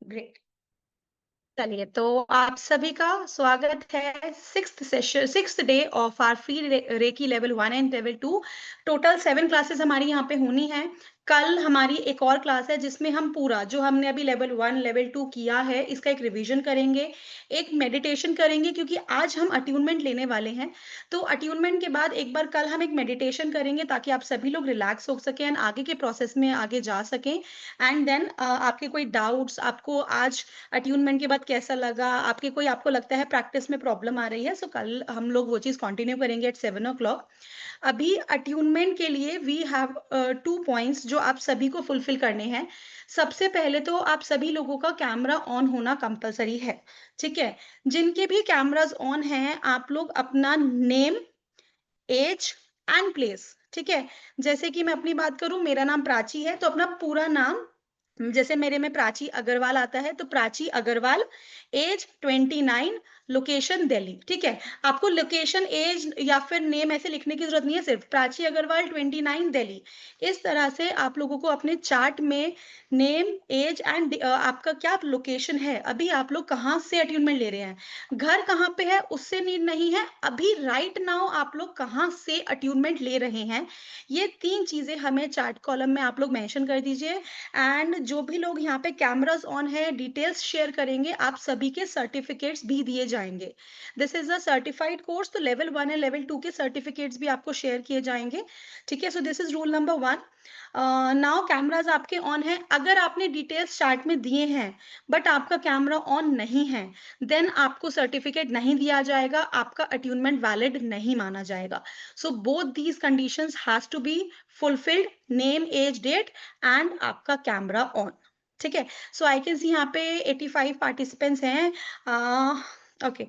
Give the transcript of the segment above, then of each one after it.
Great. चलिए, तो आप सभी का स्वागत है sixth day of our free reiki level 1 and level 2। Total 7 classes हमारी यहाँ पे होनी है। कल हमारी एक और क्लास है जिसमें हम पूरा जो हमने अभी लेवल 1 लेवल 2 किया है इसका एक रिवीजन करेंगे, एक मेडिटेशन करेंगे, क्योंकि आज हम अट्यूनमेंट लेने वाले हैं। तो अट्यूनमेंट के बाद एक बार कल हम एक मेडिटेशन करेंगे ताकि आप सभी लोग रिलैक्स हो सकें एंड आगे के प्रोसेस में आगे जा सकें। एंड देन आपके कोई डाउट्स, आपको आज अट्यूनमेंट के बाद कैसा लगा, आपके कोई आपको लगता है प्रैक्टिस में प्रॉब्लम आ रही है, सो कल हम लोग वो चीज़ कंटिन्यू करेंगे एट 7 o'clock। अभी अट्यूनमेंट के लिए वी हैव 2 पॉइंट्स जो आप सभी को फुलफिल करने हैं। सबसे पहले तो आप सभी लोगों का कैमरा ऑन होना कंपलसरी है। ठीक है, जिनके भी कैमराज ऑन हैं आप लोग अपना नेम, एज एंड प्लेस, ठीक है। जैसे कि मैं अपनी बात करूं, मेरा नाम प्राची है तो अपना पूरा नाम, जैसे मेरे में प्राची अग्रवाल आता है तो प्राची अग्रवाल, एज 29, लोकेशन दिल्ली। ठीक है, आपको लोकेशन, एज या फिर नेम ऐसे लिखने की जरूरत नहीं है, सिर्फ प्राची अग्रवाल 29 दिल्ली। इस तरह से आप लोगों को अपने चार्ट में नेम, एज एंड आपका क्या लोकेशन है, अभी आप लोग कहाँ से अट्यूनमेंट ले रहे हैं, घर कहाँ पे है उससे नीड नहीं है, अभी राइट नाउ आप लोग कहाँ से अट्यूनमेंट ले रहे हैं, ये 3 चीजें हमें चार्ट कॉलम में आप लोग मेंशन कर दीजिए। एंड जो भी लोग यहाँ पे कैमरास ऑन है डिटेल्स शेयर करेंगे, आप सभी के सर्टिफिकेट्स भी दिए जाएंगे। This is a certified course, तो लेवल 1 एंड लेवल 2 के सर्टिफिकेट्स भी आपको शेयर किए जाएंगे। ठीक है, so this is rule number 1। Now cameras आपके ऑन है, अगर आपने डिटेल्स चार्ट में दिए हैं बट आपका कैमरा ऑन नहीं है, देन आपको सर्टिफिकेट नहीं दिया जाएगा, आपका अट्यूनमेंट वैलिड नहीं माना जाएगा। So both these conditions has to be fulfilled, name, age, date and आपका कैमरा ऑन। ठीक है, सो आई कैन सी यहाँ पे 85 पार्टिसिपेंट्स हैं। ओके,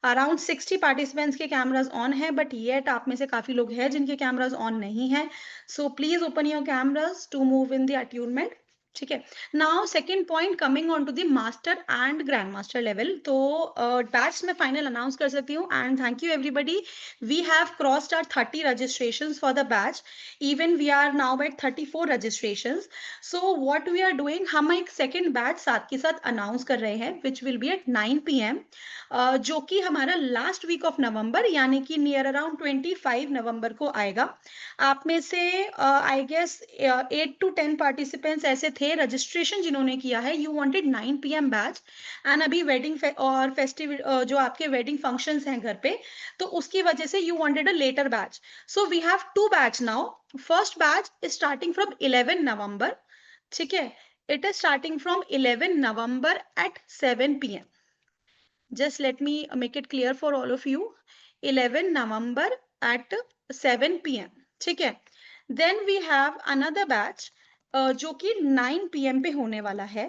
अराउंड 60 पार्टिसिपेंट्स के कैमराज ऑन है, बट येट आप में से काफी लोग हैं जिनके कैमराज ऑन नहीं है। So please open your cameras to move in the attunement. ठीक है, now second point, coming on to the master and grand master level. तो बैच में फाइनल अनाउंस कर सकती हूँ and thank you everybody. We have crossed our 30 registrations for the batch, even we are now at 34 registrations. So what we are doing, हम एक second batch साथ के साथ अनाउंस कर रहे हैं which will be at 9 PM, जो कि हमारा लास्ट वीक ऑफ नवंबर यानी कि नियर अराउंड 25 नवंबर को आएगा। आप में से आई गेस 8 to 10 पार्टिसिपेंट्स ऐसे थे रजिस्ट्रेशन जिन्होंने किया है, you wanted 9 PM batch and अभी वेडिंग और फेस्टिव जो आपके वेडिंग फंक्शंस हैं घर पे, तो उसकी वजह से you wanted a later batch. So we have 2 batch now. First batch is starting from 11 November. ठीक है, it is starting from 11 November at 7 PM. Just let me make it clear for all of you. 11 November at 7 PM. ठीक है, then we have another batch जो कि 9 PM पे होने वाला है।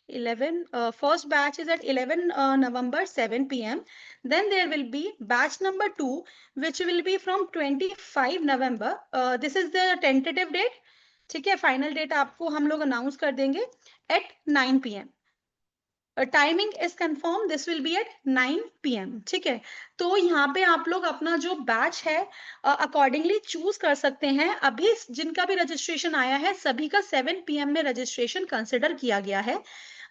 11 first batch is at 11 November 7 PM. Then there will be batch number 2 which will be from 25 November. This is the tentative date. ठीक है, फाइनल डेट आपको हम लोग अनाउंस कर देंगे at 9 PM। Timing is confirm, this will be at 9 PM। ठीक है, तो यहाँ पे आप लोग अपना जो बैच है अकॉर्डिंगली चूज कर सकते हैं। अभी जिनका भी रजिस्ट्रेशन आया है सभी का 7 PM में रजिस्ट्रेशन कंसिडर किया गया है।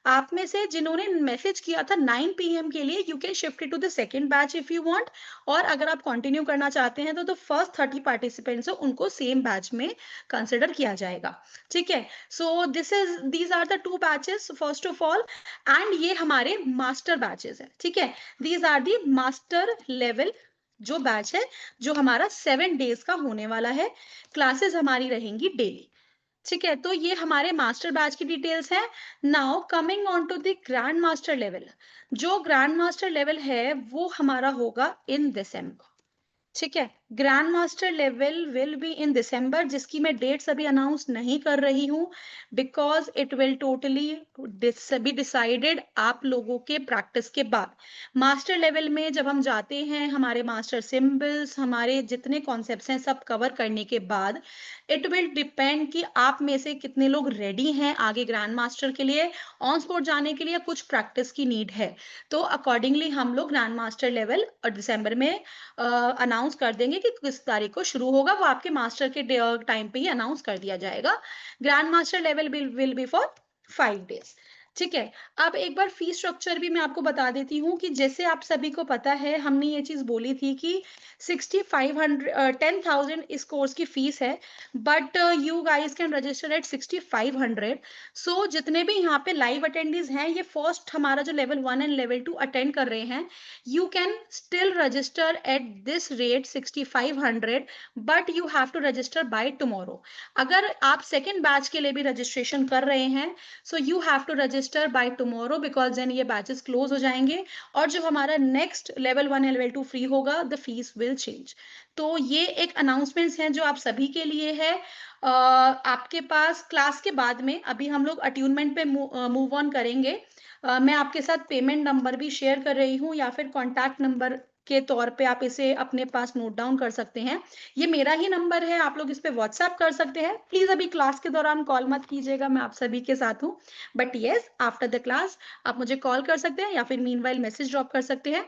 आप में से जिन्होंने मैसेज किया था 9 PM के लिए, you can shift to the second batch if you want, और अगर आप कंटिन्यू करना चाहते हैं तो फर्स्ट 30 पार्टिसिपेंट्स है उनको सेम बैच में कंसिडर किया जाएगा। ठीक है, so these are the 2 batches first of all, and ये हमारे मास्टर बैचेस है। ठीक है, these are the master level जो बैच है, जो हमारा 7 डेज का होने वाला है। क्लासेस हमारी रहेंगी डेली। ठीक है, तो ये हमारे मास्टर बैच की डिटेल्स हैं। Now coming on to the grand master level, जो ग्रैंड मास्टर लेवल है वो हमारा होगा इन दिसंबर। ठीक है, grand master level will be in December, जिसकी मैं डेट्स अभी अनाउंस नहीं कर रही हूँ because it will totally be decided आप लोगों के प्रैक्टिस के बाद। मास्टर लेवल में जब हम जाते हैं, हमारे मास्टर सिंबल्स, हमारे जितने कॉन्सेप्ट्स हैं सब कवर करने के बाद इट विल डिपेंड कि आप में से कितने लोग रेडी हैं आगे ग्रैंड मास्टर के लिए, ऑन स्पॉट जाने के लिए कुछ प्रैक्टिस की नीड है। तो अकॉर्डिंगली हम लोग ग्रैंड मास्टर लेवल दिसंबर में अनाउंस कर देंगे कि किस तारीख को शुरू होगा, वो आपके मास्टर के टाइम पे ही अनाउंस कर दिया जाएगा। Grand master level will B for 5 days, ठीक है। अब एक बार फ़ी स्ट्रक्चर भी मैं आपको बता देती हूँ कि जैसे आप सभी को पता है, हमने ये चीज़ बोली थी कि 10,000 इस कोर्स की फ़ीस है, but you guys can register eight 6,500। सो जितने भी यहाँ पे लाइव अटेंडीज़ हैं, ये फर्स्ट हमारा जो लेवल 1 एंड लेवल 2 अटेंड कर रहे हैं, you can still register at this rate 6,500, but you have to register by tomorrow. अगर आप सेकेंड बैच के लिए भी रजिस्ट्रेशन कर रहे हैं, so you have to register by tomorrow, because then ये बैचेस क्लोज हो जाएंगे, और जब हमारा नेक्स्ट लेवल 1 लेवल 2 फ्री होगा, द फीस विल चेंज। तो ये एक अनाउंसमेंट्स हैं जो आप सभी के लिए है। आपके पास क्लास के बाद में अभी हम लोग अट्यूनमेंट पे मूव ऑन करेंगे। मैं आपके साथ पेमेंट नंबर भी शेयर कर रही हूँ, या फिर कॉन्टैक्ट नंबर के तौर पे आप इसे अपने पास नोट डाउन कर सकते हैं। ये मेरा ही नंबर है, आप लोग इस पे व्हाट्सएप कर सकते हैं। प्लीज अभी क्लास के दौरान कॉल मत कीजिएगा, मैं आप सभी के साथ हूँ। But yes, after the class आप मुझे कॉल कर सकते हैं, या फिर मीनवाइल मैसेज ड्रॉप कर सकते हैं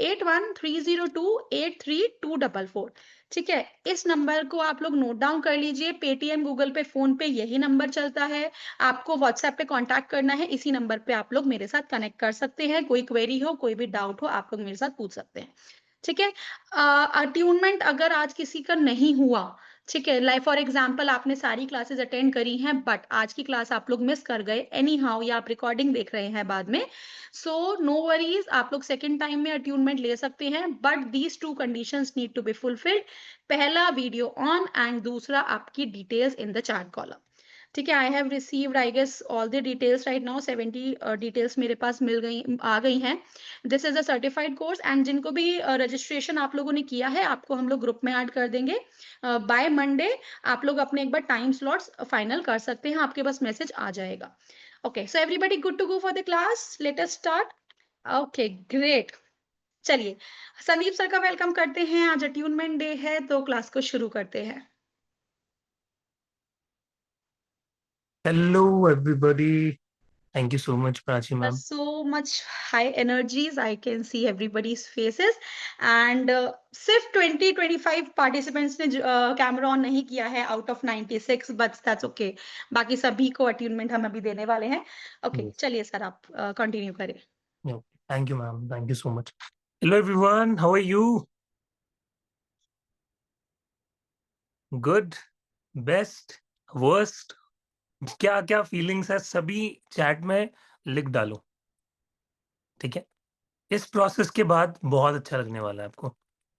8130283244। ठीक है, इस नंबर को आप लोग नोट डाउन कर लीजिए। पेटीएम, गूगल पे, फोन पे यही नंबर चलता है। आपको व्हाट्सएप पे कांटेक्ट करना है, इसी नंबर पे आप लोग मेरे साथ कनेक्ट कर सकते हैं। कोई क्वेरी हो, कोई भी डाउट हो, आप लोग मेरे साथ पूछ सकते हैं। ठीक है। अट्यूनमेंट अगर आज किसी का नहीं हुआ, ठीक है, लाइक फॉर एग्जांपल आपने सारी क्लासेस अटेंड करी हैं, बट आज की क्लास आप लोग मिस कर गए एनी हाउ, या आप रिकॉर्डिंग देख रहे हैं बाद में, सो नो वरीज, आप लोग सेकेंड टाइम में अट्यूनमेंट ले सकते हैं, but these two conditions need to be fulfilled. पहला, वीडियो ऑन, एंड दूसरा, आपकी details in the chat column. ठीक है, I have received I guess all the details right now. 70 details मेरे पास आ गई हैं। This is a certified course, and जिनको भी रजिस्ट्रेशन आप लोगों ने किया है, आपको हम लोग ग्रुप में ऐड कर देंगे बाय मंडे। आप लोग अपने एक बार टाइम स्लॉट्स फाइनल कर सकते हैं, आपके पास मैसेज आ जाएगा। Okay, so everybody good to go for the class, let us start. Okay, great. चलिए, संदीप सर का वेलकम करते हैं। आज अट्यूनमेंट डे है, तो क्लास को शुरू करते हैं। Hello, everybody. Thank you so much, Prachi ma'am. So much high energies, I can see everybody's faces, and सिर्फ 20-25 participants ने कैमरा ऑन नहीं किया है out of 96, but that's okay. बाकी सभी को अट्यूनमेंट हम अभी देने वाले हैं। Okay, Yes. चलिए सर, आप कंटिन्यू करें। Yeah. Thank you, ma'am. Thank you so much. Hello, everyone. How are you? Good, best, worst. क्या क्या फीलिंग्स है सभी चैट में लिख डालो। ठीक है, इस प्रोसेस के बाद बहुत अच्छा लगने वाला है आपको।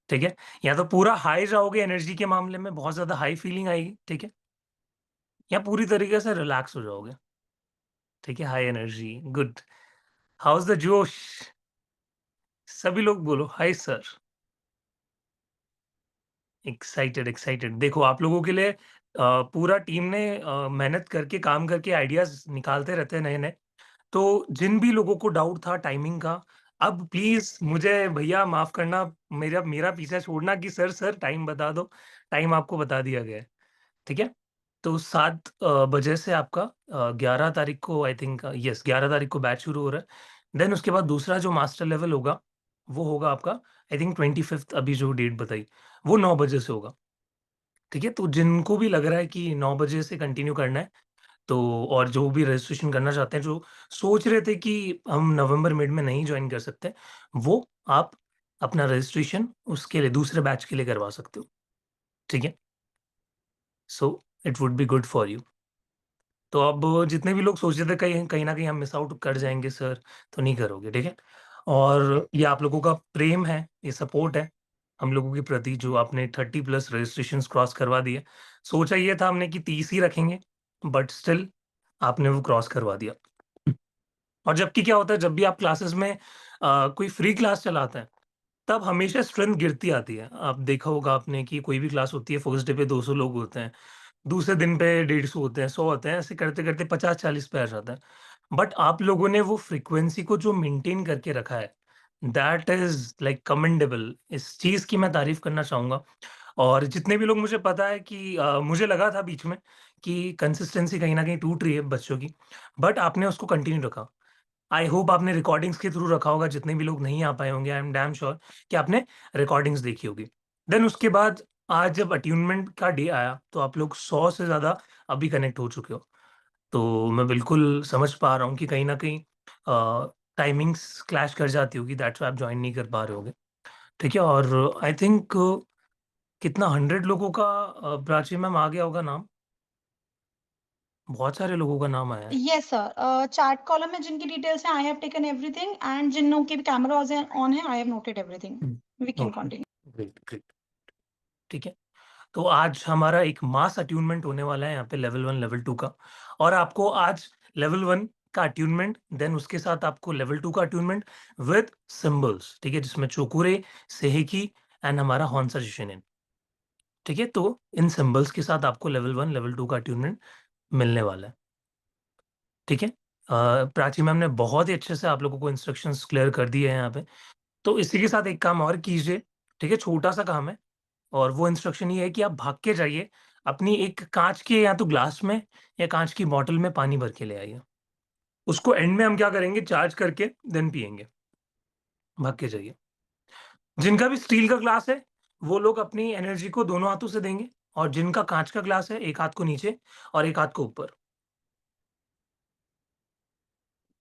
ठीक है, या तो पूरा हाई जाओगे एनर्जी के मामले में, बहुत ज्यादा हाई फीलिंग आएगी। ठीक है, या पूरी तरीके से रिलैक्स हो जाओगे। ठीक है, high energy, good. House the जोश? सभी लोग बोलो हाय सर। Excited excited. देखो, आप लोगों के लिए पूरा टीम ने मेहनत करके काम करके आइडियाज निकालते रहते हैं नए नए। तो जिन भी लोगों को डाउट था टाइमिंग का, अब प्लीज मुझे भैया माफ करना, मेरा मेरा पीछा छोड़ना कि सर सर टाइम बता दो। टाइम आपको बता दिया गया है। ठीक है, तो 7 बजे से आपका 11 तारीख को, आई थिंक यस 11 तारीख को बैच शुरू हो रहा है। देन उसके बाद दूसरा जो मास्टर लेवल होगा, वो होगा आपका आई थिंक 25th, अभी जो डेट बताई वो 9 बजे से होगा। ठीक है, तो जिनको भी लग रहा है कि 9 बजे से कंटिन्यू करना है, तो और जो भी रजिस्ट्रेशन करना चाहते हैं, जो सोच रहे थे कि हम नवंबर मिड में नहीं ज्वाइन कर सकते, वो आप अपना रजिस्ट्रेशन उसके लिए दूसरे बैच के लिए करवा सकते हो। ठीक है, so it would be good for you. तो अब जितने भी लोग सोच रहे थे कहीं कहीं ना कहीं हम मिस आउट कर जाएंगे सर, तो नहीं करोगे। ठीक है, और ये आप लोगों का प्रेम है, ये सपोर्ट है हम लोगों के प्रति, जो आपने 30+ रजिस्ट्रेशन क्रॉस करवा दिए। सोचा ये था हमने कि 30 ही रखेंगे, बट स्टिल आपने वो क्रॉस करवा दिया। और जबकि क्या होता है, जब भी आप क्लासेस में कोई फ्री क्लास चलाते हैं, तब हमेशा स्ट्रेंथ गिरती आती है। आप देखा होगा आपने कि कोई भी क्लास होती है, फर्स्ट डे पे 200 लोग होते हैं, दूसरे दिन पे 150 होते हैं, 100 होते हैं, ऐसे करते-करते 50-40 पे आ जाता है। बट आप लोगों ने वो फ्रीक्वेंसी को जो मेंटेन करके रखा है, दैट इज़ लाइक कमेंडेबल। इस चीज़ की मैं तारीफ़ करना चाहूँगा। और जितने भी लोग, मुझे पता है कि मुझे लगा था बीच में कि कंसिस्टेंसी कहीं न कहीं टूट रही है बच्चों की, बट आपने उसको कंटिन्यू रखा। आई होप आपने रिकॉर्डिंग्स के थ्रू रखा होगा, जितने भी लोग नहीं आ पाए होंगे, आई एम डैम श्योर कि आपने रिकॉर्डिंग्स देखी होगी। देन उसके बाद आज जब अट्यूनमेंट का डे आया, तो आप लोग 100 से ज़्यादा अभी कनेक्ट हो चुके हो। तो मैं बिल्कुल समझ पा रहा हूँ कि कहीं न कहीं टाइमिंग्स क्लैश कर जाती होगी, दैट्स व्हाई आप जॉइन नहीं कर पा रहे होगे। ठीक है? और आई थिंक कितना 100 लोगों का प्राची मैम आ गया होगा नाम? बहुत सारे लोगों का नाम आया है। यस सर, चैट कॉलम में जिनकी डिटेल्स हैं, I have taken everything and जिन के भी कैमरास ऑन है, I have noted everything. We can okay, continue. Great, great. ठीक है? तो आज हमारा एक मास अट्यूनमेंट होने वाला है यहाँ पे लेवल 1, लेवल 2 का। और आपको आज लेवल 1 का अट्यूनमेंट, देन उसके साथ आपको लेवल 2 का अट्यूनमेंट विद सिंबल्स, ठीक है? जिसमें चोकुरे, सेहेकी एंड हमारा हॉर्न सजेशन। ठीक है? तो इन सिंबल्स के साथ आपको लेवल 1, लेवल 2 का अट्यूनमेंट मिलने वाला है। ठीक है? प्राची मैम ने बहुत ही अच्छे से आप लोगों को इंस्ट्रक्शंस क्लियर कर दिए हैं यहाँ पे। तो इसी के साथ एक काम और कीजिए, ठीक है? छोटा-सा काम है और वो इंस्ट्रक्शन ये है कि आप भाग के जाइए, अपनी एक काँच के या तो ग्लास में या काँच की बॉटल में पानी भर के ले आइए। उसको एंड में हम क्या करेंगे, चार्ज करके देन पिएँगे। भाग के जाइए। जिनका भी स्टील का ग्लास है, वो लोग अपनी एनर्जी को दोनों हाथों से देंगे और जिनका काँच का ग्लास है, एक हाथ को नीचे और एक हाथ को ऊपर।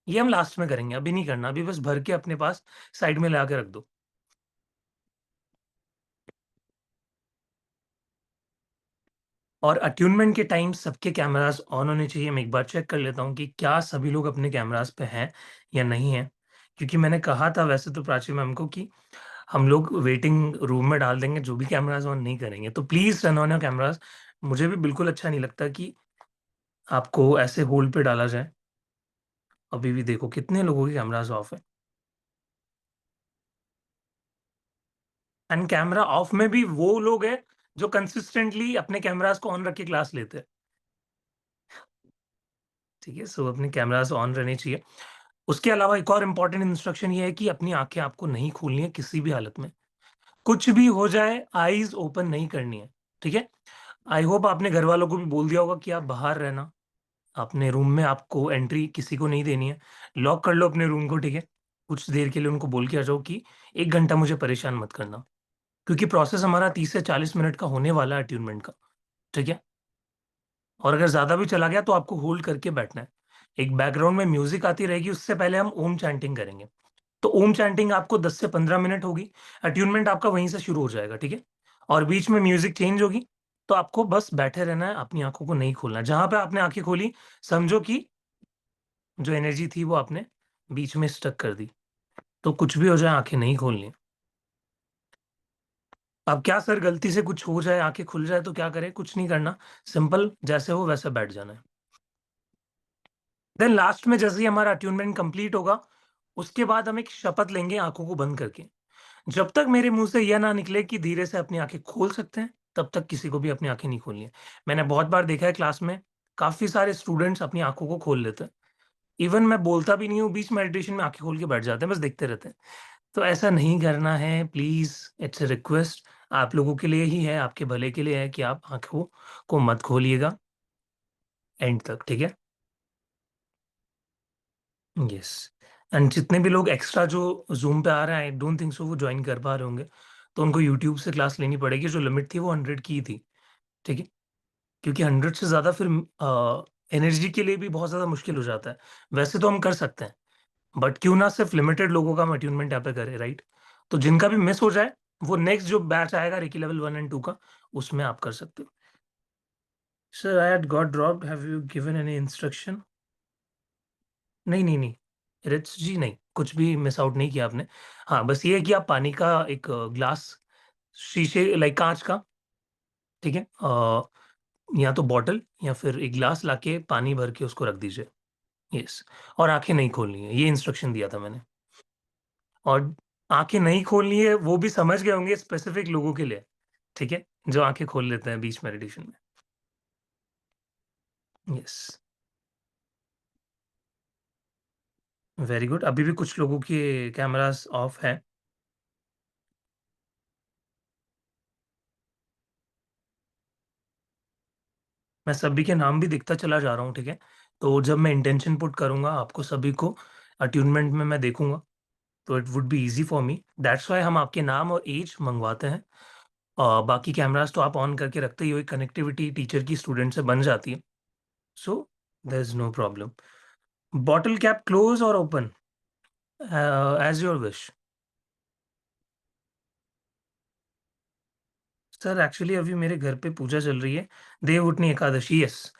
ये हम लास्ट में करेंगे, अभी नहीं करना, अभी बस भर के अपने पास साइड में ला के रख दो। और अट्यूनमेंट के टाइम सबके कैमरास ऑन होने चाहिए। मैं एक बार चेक कर लेता हूँ कि क्या सभी लोग अपने कैमरास पे हैं या नहीं हैं। क्योंकि मैंने कहा था वैसे तो प्राची मैम को कि हम लोग वेटिंग रूम में डाल देंगे, जो भी कैमरास ऑन नहीं करेंगे। तो please turn on your cameras. मुझे भी बिल्कुल अच्छा नहीं लगता कि आपको ऐसे होल्ड पे डाला जाए। अभी भी देखो कितने लोगों के कैमरास ऑफ है। एंड कैमरा ऑफ में भी वो लोग हैं जो कंसिस्टेंटली अपने कैमरास को ऑन रख के क्लास लेते हैं। ठीक है? सो अपने कैमरास ऑन रहने चाहिए। उसके अलावा एक और इम्पोर्टेंट इंस्ट्रक्शन ये है कि अपनी आँखें आपको नहीं खोलनी है किसी भी हालत में। कुछ भी हो जाए, आईज़ ओपन नहीं करनी है, ठीक है? आई होप आपने घरवालों को भी बोल दिया होगा कि आप बाहर रहना, अपने रूम में आपको एंट्री किसी को नहीं देनी है। लॉक कर लो अपने रूम को, ठीक है? कुछ देर के लिए उनको बोल के आ जाओ कि 1 घंटा मुझे परेशान मत करना। क्योंकि प्रोसेस हमारा 30 से 40 मिनट का होने वाला है अट्यूनमेंट का, ठीक है? और अगर ज़्यादा भी चला गया तो आपको होल्ड करके बैठना है। एक बैकग्राउंड में म्यूज़िक आती रहेगी, उससे पहले हम ओम चैंटिंग करेंगे। तो ओम चैंटिंग आपको 10 से 15 मिनट होगी, अट्यूनमेंट आपका वहीं से शुरू हो जाएगा, ठीक है? और बीच में म्यूज़िक चेंज होगी, तो आपको बस बैठे रहना है, अपनी आँखों को नहीं खोलना है। जहाँ पे आपने आँखें खोली, समझो कि जो एनर्जी थी वो आपने बीच में स्टक कर दी। तो कुछ भी हो जाए आँखें नहीं खोलनी है। अब क्या सर गलती से कुछ हो जाए, आँखें खुल जाए तो क्या करें? कुछ नहीं करना, सिंपल जैसे हो वैसे बैठ जाना है। देन लास्ट में जैसे ही हमारा अट्यूनमेंट कंप्लीट होगा, उसके बाद हम एक शपथ लेंगे आँखों को बंद करके। जब तक मेरे मुँह से यह ना निकले कि धीरे से अपनी आँखें खोल सकते हैं, तब तक किसी को भी अपनी आँखें नहीं खोलनी है। मैंने बहुत बार देखा है क्लास में, काफ़ी सारे स्टूडेंट्स अपनी आँखों को खोल लेते हैं। इवन मैं बोलता भी नहीं हूँ, बीच मेडिटेशन में आँखें खोल के बैठ जाते हैं, बस देखते रहते हैं। तो ऐसा नहीं करना है प्लीज़, इट्स अ रिक्वेस्ट। आप लोगों के लिए ही है, आपके भले के लिए है कि आप आँखों को मत खोलिएगा एंड तक, ठीक है? यस। एंड जितने भी लोग एक्स्ट्रा जो ज़ूम पे आ रहे हैं, आई डोंट थिंक सो वो जॉइन कर पा रहे होंगे। तो उनको यूट्यूब से क्लास लेनी पड़ेगी, जो लिमिट थी वो 100 की ही थी, ठीक है? क्योंकि 100 से ज़्यादा फिर एनर्जी के लिए भी बहुत ज़्यादा मुश्किल हो जाता है। वैसे तो हम कर सकते हैं, बट क्यों ना सिर्फ लिमिटेड लोगों का हम अट्यूनमेंट यहाँ पे करें, राइट? तो जिनका भी मिस हो जाए, वो नेक्स्ट जो बैच आएगा रेकी लेवल 1 एंड 2 का, उसमें आप कर सकते हो। Sir I had got dropped, have you given any instruction? नहीं, नहीं, नहीं। रिट्स जी नहीं, कुछ भी मिस आउट नहीं किया आपने। हाँ, बस ये है कि आप पानी का एक ग्लास शीशे लाइक काँच का, ठीक है? या तो बॉटल या फिर एक ग्लास लाके पानी भर के उसको रख दीजिए। यस। और आँखें नहीं खोलनी है, ये इंस्ट्रक्शन दिया था मैंने। और आँखें नहीं खोलनी है, वो भी समझ गए होंगे स्पेसिफिक लोगों के लिए, ठीक है? जो आँखें खोल लेते हैं बीच मेडिटेशन में। Yes, very good. अभी भी कुछ लोगों के कैमरास ऑफ है। मैं सभी के नाम भी लिखता चला जा रहा हूँ, ठीक है? तो जब मैं इंटेंशन पुट करूँगा, आपको सभी को अट्यूनमेंट में मैं देखूँगा, तो it would be easy for me. That's why हम आपके नाम और ऐज मँगवाते हैं। बाकी कैमरास तो आप ऑन करके रखते ही हो, एक कनेक्टिविटी टीचर की स्टूडेंट से बन जाती है। So there is no problem. Bottle cap close और open, as your wish. Sir actually अभी मेरे घर पे पूजा चल रही है, देवउठनी एकादशी। यस,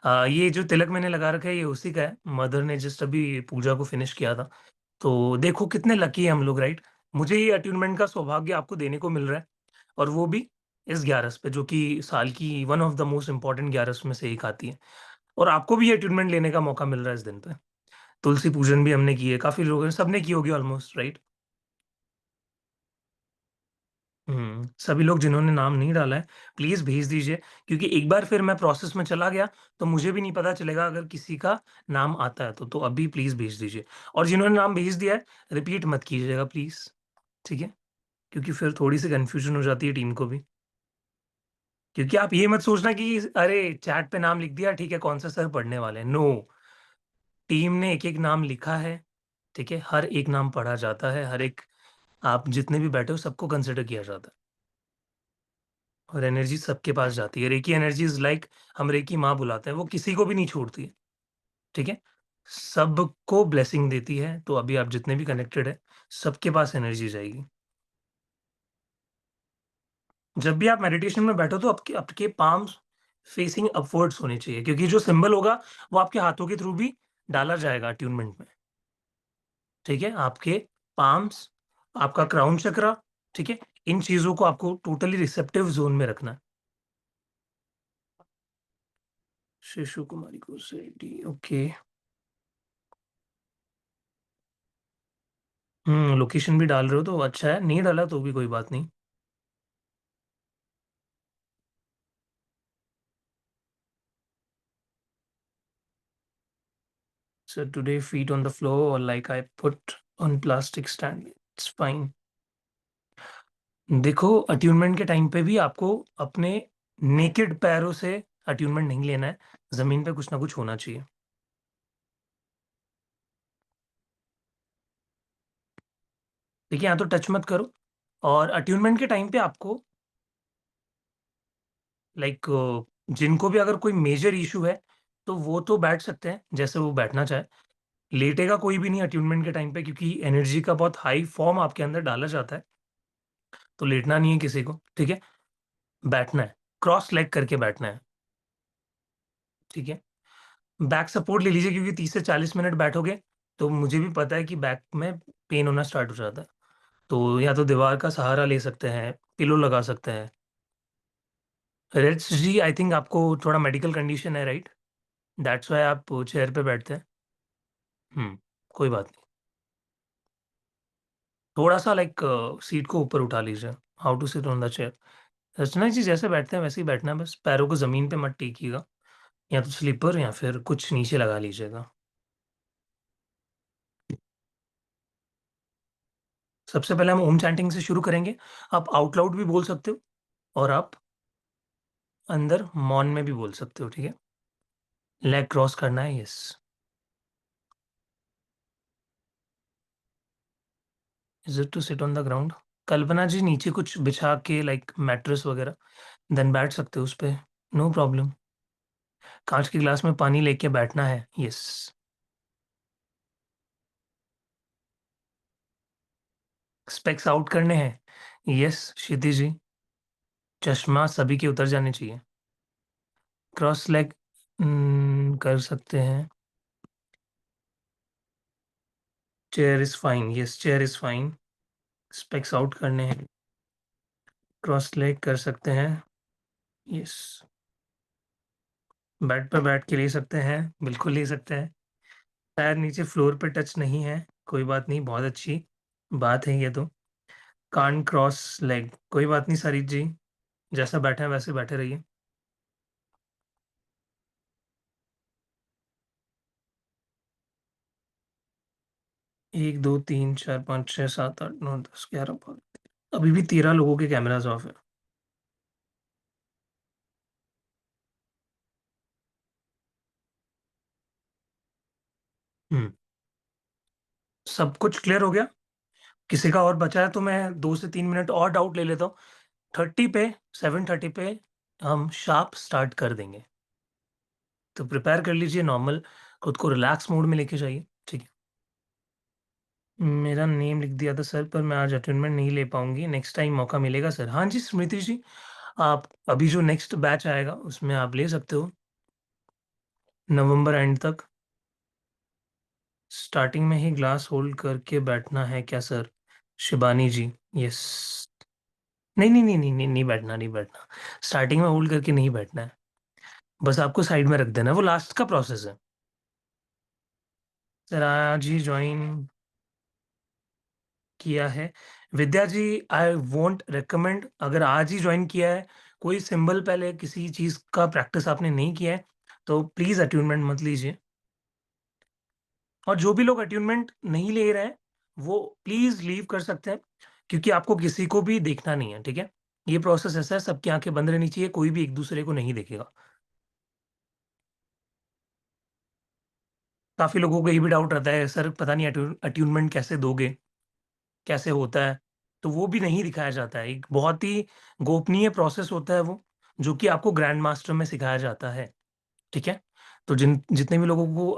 ये जो तिलक मैंने लगा रखा है ये उसी का है। मदर ने जस्ट अभी पूजा को फिनिश किया था। तो देखो कितने लकी हैं हम लोग, राइट? मुझे ये अट्यूनमेंट का सौभाग्य आपको देने को मिल रहा है, और वो भी इस 11 पे, जो कि साल की one of the most important 11 में से एक आती है। और आपको भी ये अट्यूनमेंट लेने का मौका मिल रहा है इस दिन पे। तुलसी पूजन भी हमने की है, काफी लोगों ने, सबने की होगी ऑलमोस्ट, राइट? सभी लोग जिन्होंने नाम नहीं डाला है, प्लीज भेज दीजिए, क्योंकि एक बार फिर मैं प्रोसेस में चला गया तो मुझे भी नहीं पता चलेगा अगर किसी का नाम आता है तो अभी प्लीज भेज दीजिए। और जिन्होंने नाम भेज दिया है, रिपीट मत कीजिएगा प्लीज, ठीक है? क्योंकि फिर थोड़ी सी कंफ्यूजन हो जाती है टीम को भी। क्योंकि आप ये मत सोचना कि अरे चैट पे नाम लिख दिया, ठीक है, कौन सा सर पढ़ने वाले हैं। नो, टीम ने एक एक नाम लिखा है, ठीक है? हर एक नाम पढ़ा जाता है, हर एक, आप जितने भी बैठे हो सबको कंसिडर किया जाता है। और एनर्जी सबके पास जाती है। रेकी एनर्जी इज लाइक, हम रेकी माँ बुलाते हैं, वो किसी को भी नहीं छोड़ती है, ठीक है? सबको ब्लेसिंग देती है। तो अभी आप जितने भी कनेक्टेड है, सबके पास एनर्जी जाएगी। जब भी आप मेडिटेशन में बैठो तो आपके आपके पाम्स फेसिंग अपवर्ड्स होने चाहिए, क्योंकि जो सिंबल होगा वो आपके हाथों के थ्रू भी डाला जाएगा अट्यूनमेंट में, ठीक है? आपके पाम्स, आपका क्राउन चक्रा, ठीक है? इन चीजों को आपको टोटली रिसेप्टिव जोन में रखना है। शिशु कुमारी को से ओके। लोकेशन भी डाल रहे हो तो अच्छा है, नहीं डाला तो भी कोई बात नहीं। So today feet on the floor or like I put on plastic stand, it's fine। देखो अट्यूनमेंट के टाइम पे भी आपको अपने नेकेड पैरों से अट्यूनमेंट नहीं लेना है, जमीन पे कुछ ना कुछ होना चाहिए। देखिए यहाँ तो टच मत करो। और अट्यूनमेंट के टाइम पे आपको लाइक, जिनको भी अगर कोई मेजर इशू है तो वो तो बैठ सकते हैं जैसे वो बैठना चाहे। लेटेगा कोई भी नहीं अट्यूनमेंट के टाइम पे, क्योंकि एनर्जी का बहुत हाई फॉर्म आपके अंदर डाला जाता है। तो लेटना नहीं है किसी को, ठीक है? बैठना है, क्रॉस लेग करके बैठना है, ठीक है? बैक सपोर्ट ले लीजिए, क्योंकि 30 से 40 मिनट बैठोगे तो मुझे भी पता है कि बैक में पेन होना स्टार्ट हो जाता है। तो या तो दीवार का सहारा ले सकते हैं, पिलो लगा सकते हैं। रेट्स जी, आई थिंक आपको थोड़ा मेडिकल कंडीशन है, राइट? दैट्स वाई आप चेयर पे बैठते हैं। कोई बात नहीं। थोड़ा सा लाइक सीट को ऊपर उठा लीजिए। How to sit on the chair. Rachna ji जैसे बैठते हैं वैसे ही बैठना है, बस पैरों को जमीन पे मत टेकिएगा, या तो स्लीपर या फिर कुछ नीचे लगा लीजिएगा। सबसे पहले हम ओम चैंटिंग से शुरू करेंगे। आप आउट लाउड भी बोल सकते हो, और आप अंदर मौन में भी बोल सकते हो, ठीक है? लेग क्रॉस करना है, yes. Is it to sit on the ground? Kalpana ji नीचे कुछ बिछा के लाइक मैट्रेस वगैरह, देन बैठ सकते हो उस पे, नो प्रॉब्लम। कांच के गिलास में पानी लेके बैठना है, यस। स्पेक्स आउट करने हैं, यस क्षिति जी। चश्मा सभी के उतर जाने चाहिए। क्रॉस लेग कर सकते हैं। Chair is fine, yes chair is fine. Specs out करने हैं, क्रॉस लेग कर सकते हैं, यस। बेड पर बैठ के ले सकते हैं, बिल्कुल ले सकते हैं। पैर नीचे फ्लोर पे टच नहीं है, कोई बात नहीं, बहुत अच्छी बात है ये तो। कान क्रॉस लेग, कोई बात नहीं सारित जी, जैसा बैठे हैं वैसे बैठे रहिए। 1 2 3 4 5 6 7 8 9 10 11 12। अभी भी 13 लोगों के कैमरास ऑफ है। हम्म सब कुछ क्लियर हो गया? किसी का और बचा है तो मैं 2 से 3 मिनट और डाउट ले लेता हूँ। 30 पे, 7:30 पे हम शार्प स्टार्ट कर देंगे। तो प्रिपेयर कर लीजिए नॉर्मल, खुद को रिलैक्स मोड में लेके जाइए, ठीक है? मेरा नेम लिख दिया था सर, पर मैं आज अटेंडमेंट नहीं ले पाऊँगी, नेक्स्ट टाइम मौका मिलेगा सर। हाँ जी, स्मृति जी, आप अभी जो नेक्स्ट बैच आएगा, उसमें आप ले सकते हो, नवंबर एंड तक। स्टार्टिंग में ही ग्लास होल्ड करके बैठना है क्या सर? शिबानी जी, यस। नहीं, नहीं, नहीं, नहीं, नहीं, नहीं बैठना, नहीं बैठना। स्टार्टिंग में होल्ड करके नहीं बैठना है, बस आपको साइड में रख देना है, वो लास्ट का प्रोसेस है। सर आज ही जॉइन किया है। विद्या जी, आई वोंट रिकमेंड, अगर आज ही जॉइन किया है, कोई सिंबल पहले किसी चीज़ का प्रैक्टिस आपने नहीं किया है, तो प्लीज़ अट्यूनमेंट मत लीजिए। और जो भी लोग अट्यूनमेंट नहीं ले रहे हैं, वो प्लीज़ लीव कर सकते हैं, क्योंकि आपको किसी को भी देखना नहीं है, ठीक है? ये प्रोसेस ऐसा है, सबकी आँखें बंद रहनी चाहिए, कोई भी एक-दूसरे को नहीं देखेगा। काफ़ी लोगों को ये भी डाउट रहता है, सर पता नहीं अट्यूनमेंट कैसे दोगे? कैसे होता है? तो वो भी नहीं दिखाया जाता है। एक बहुत ही गोपनीय प्रोसेस होता है वो, जो कि आपको ग्रैंड मास्टर में सिखाया जाता है, ठीक है? तो जितने भी लोगों को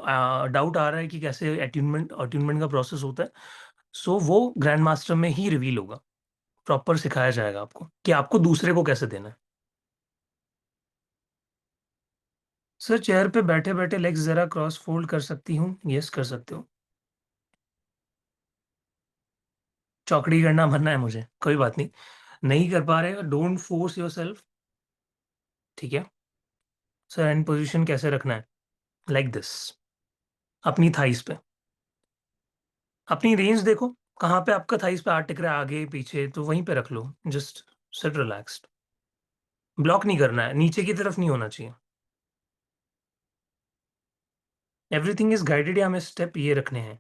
डाउट आ रहा है कि कैसे अट्यूनमेंट अट्यूनमेंट का प्रोसेस होता है, सो वो ग्रैंड मास्टर में ही रिवील होगा। प्रॉपर सिखाया जाएगा आपको कि आपको दूसरे को कैसे देना है। सर चेयर पे बैठे-बैठे लेग्स ज़रा क्रॉस फ़ोल्ड कर सकती हूँ? यस, कर सकते हो। चौकड़ी करना मना है मुझे, कोई बात नहीं। नहीं कर पा रहे, डोंट फोर्स योरसेल्फ, ठीक है? सर हैंड पोज़ीशन कैसे रखना है? लाइक दिस, अपनी थाइज़ पे। अपनी रेंज देखो, कहाँ पे आपका थाइज़ पे हाथ टिक रहा है, आगे, पीछे, तो वहीं पे रख लो। Just sit relaxed. ब्लॉक नहीं करना है, नीचे की तरफ नहीं होना चाहिए। एवरीथिंग इज़ गाइडेड, या हमें स्टेप ये रखने हैं?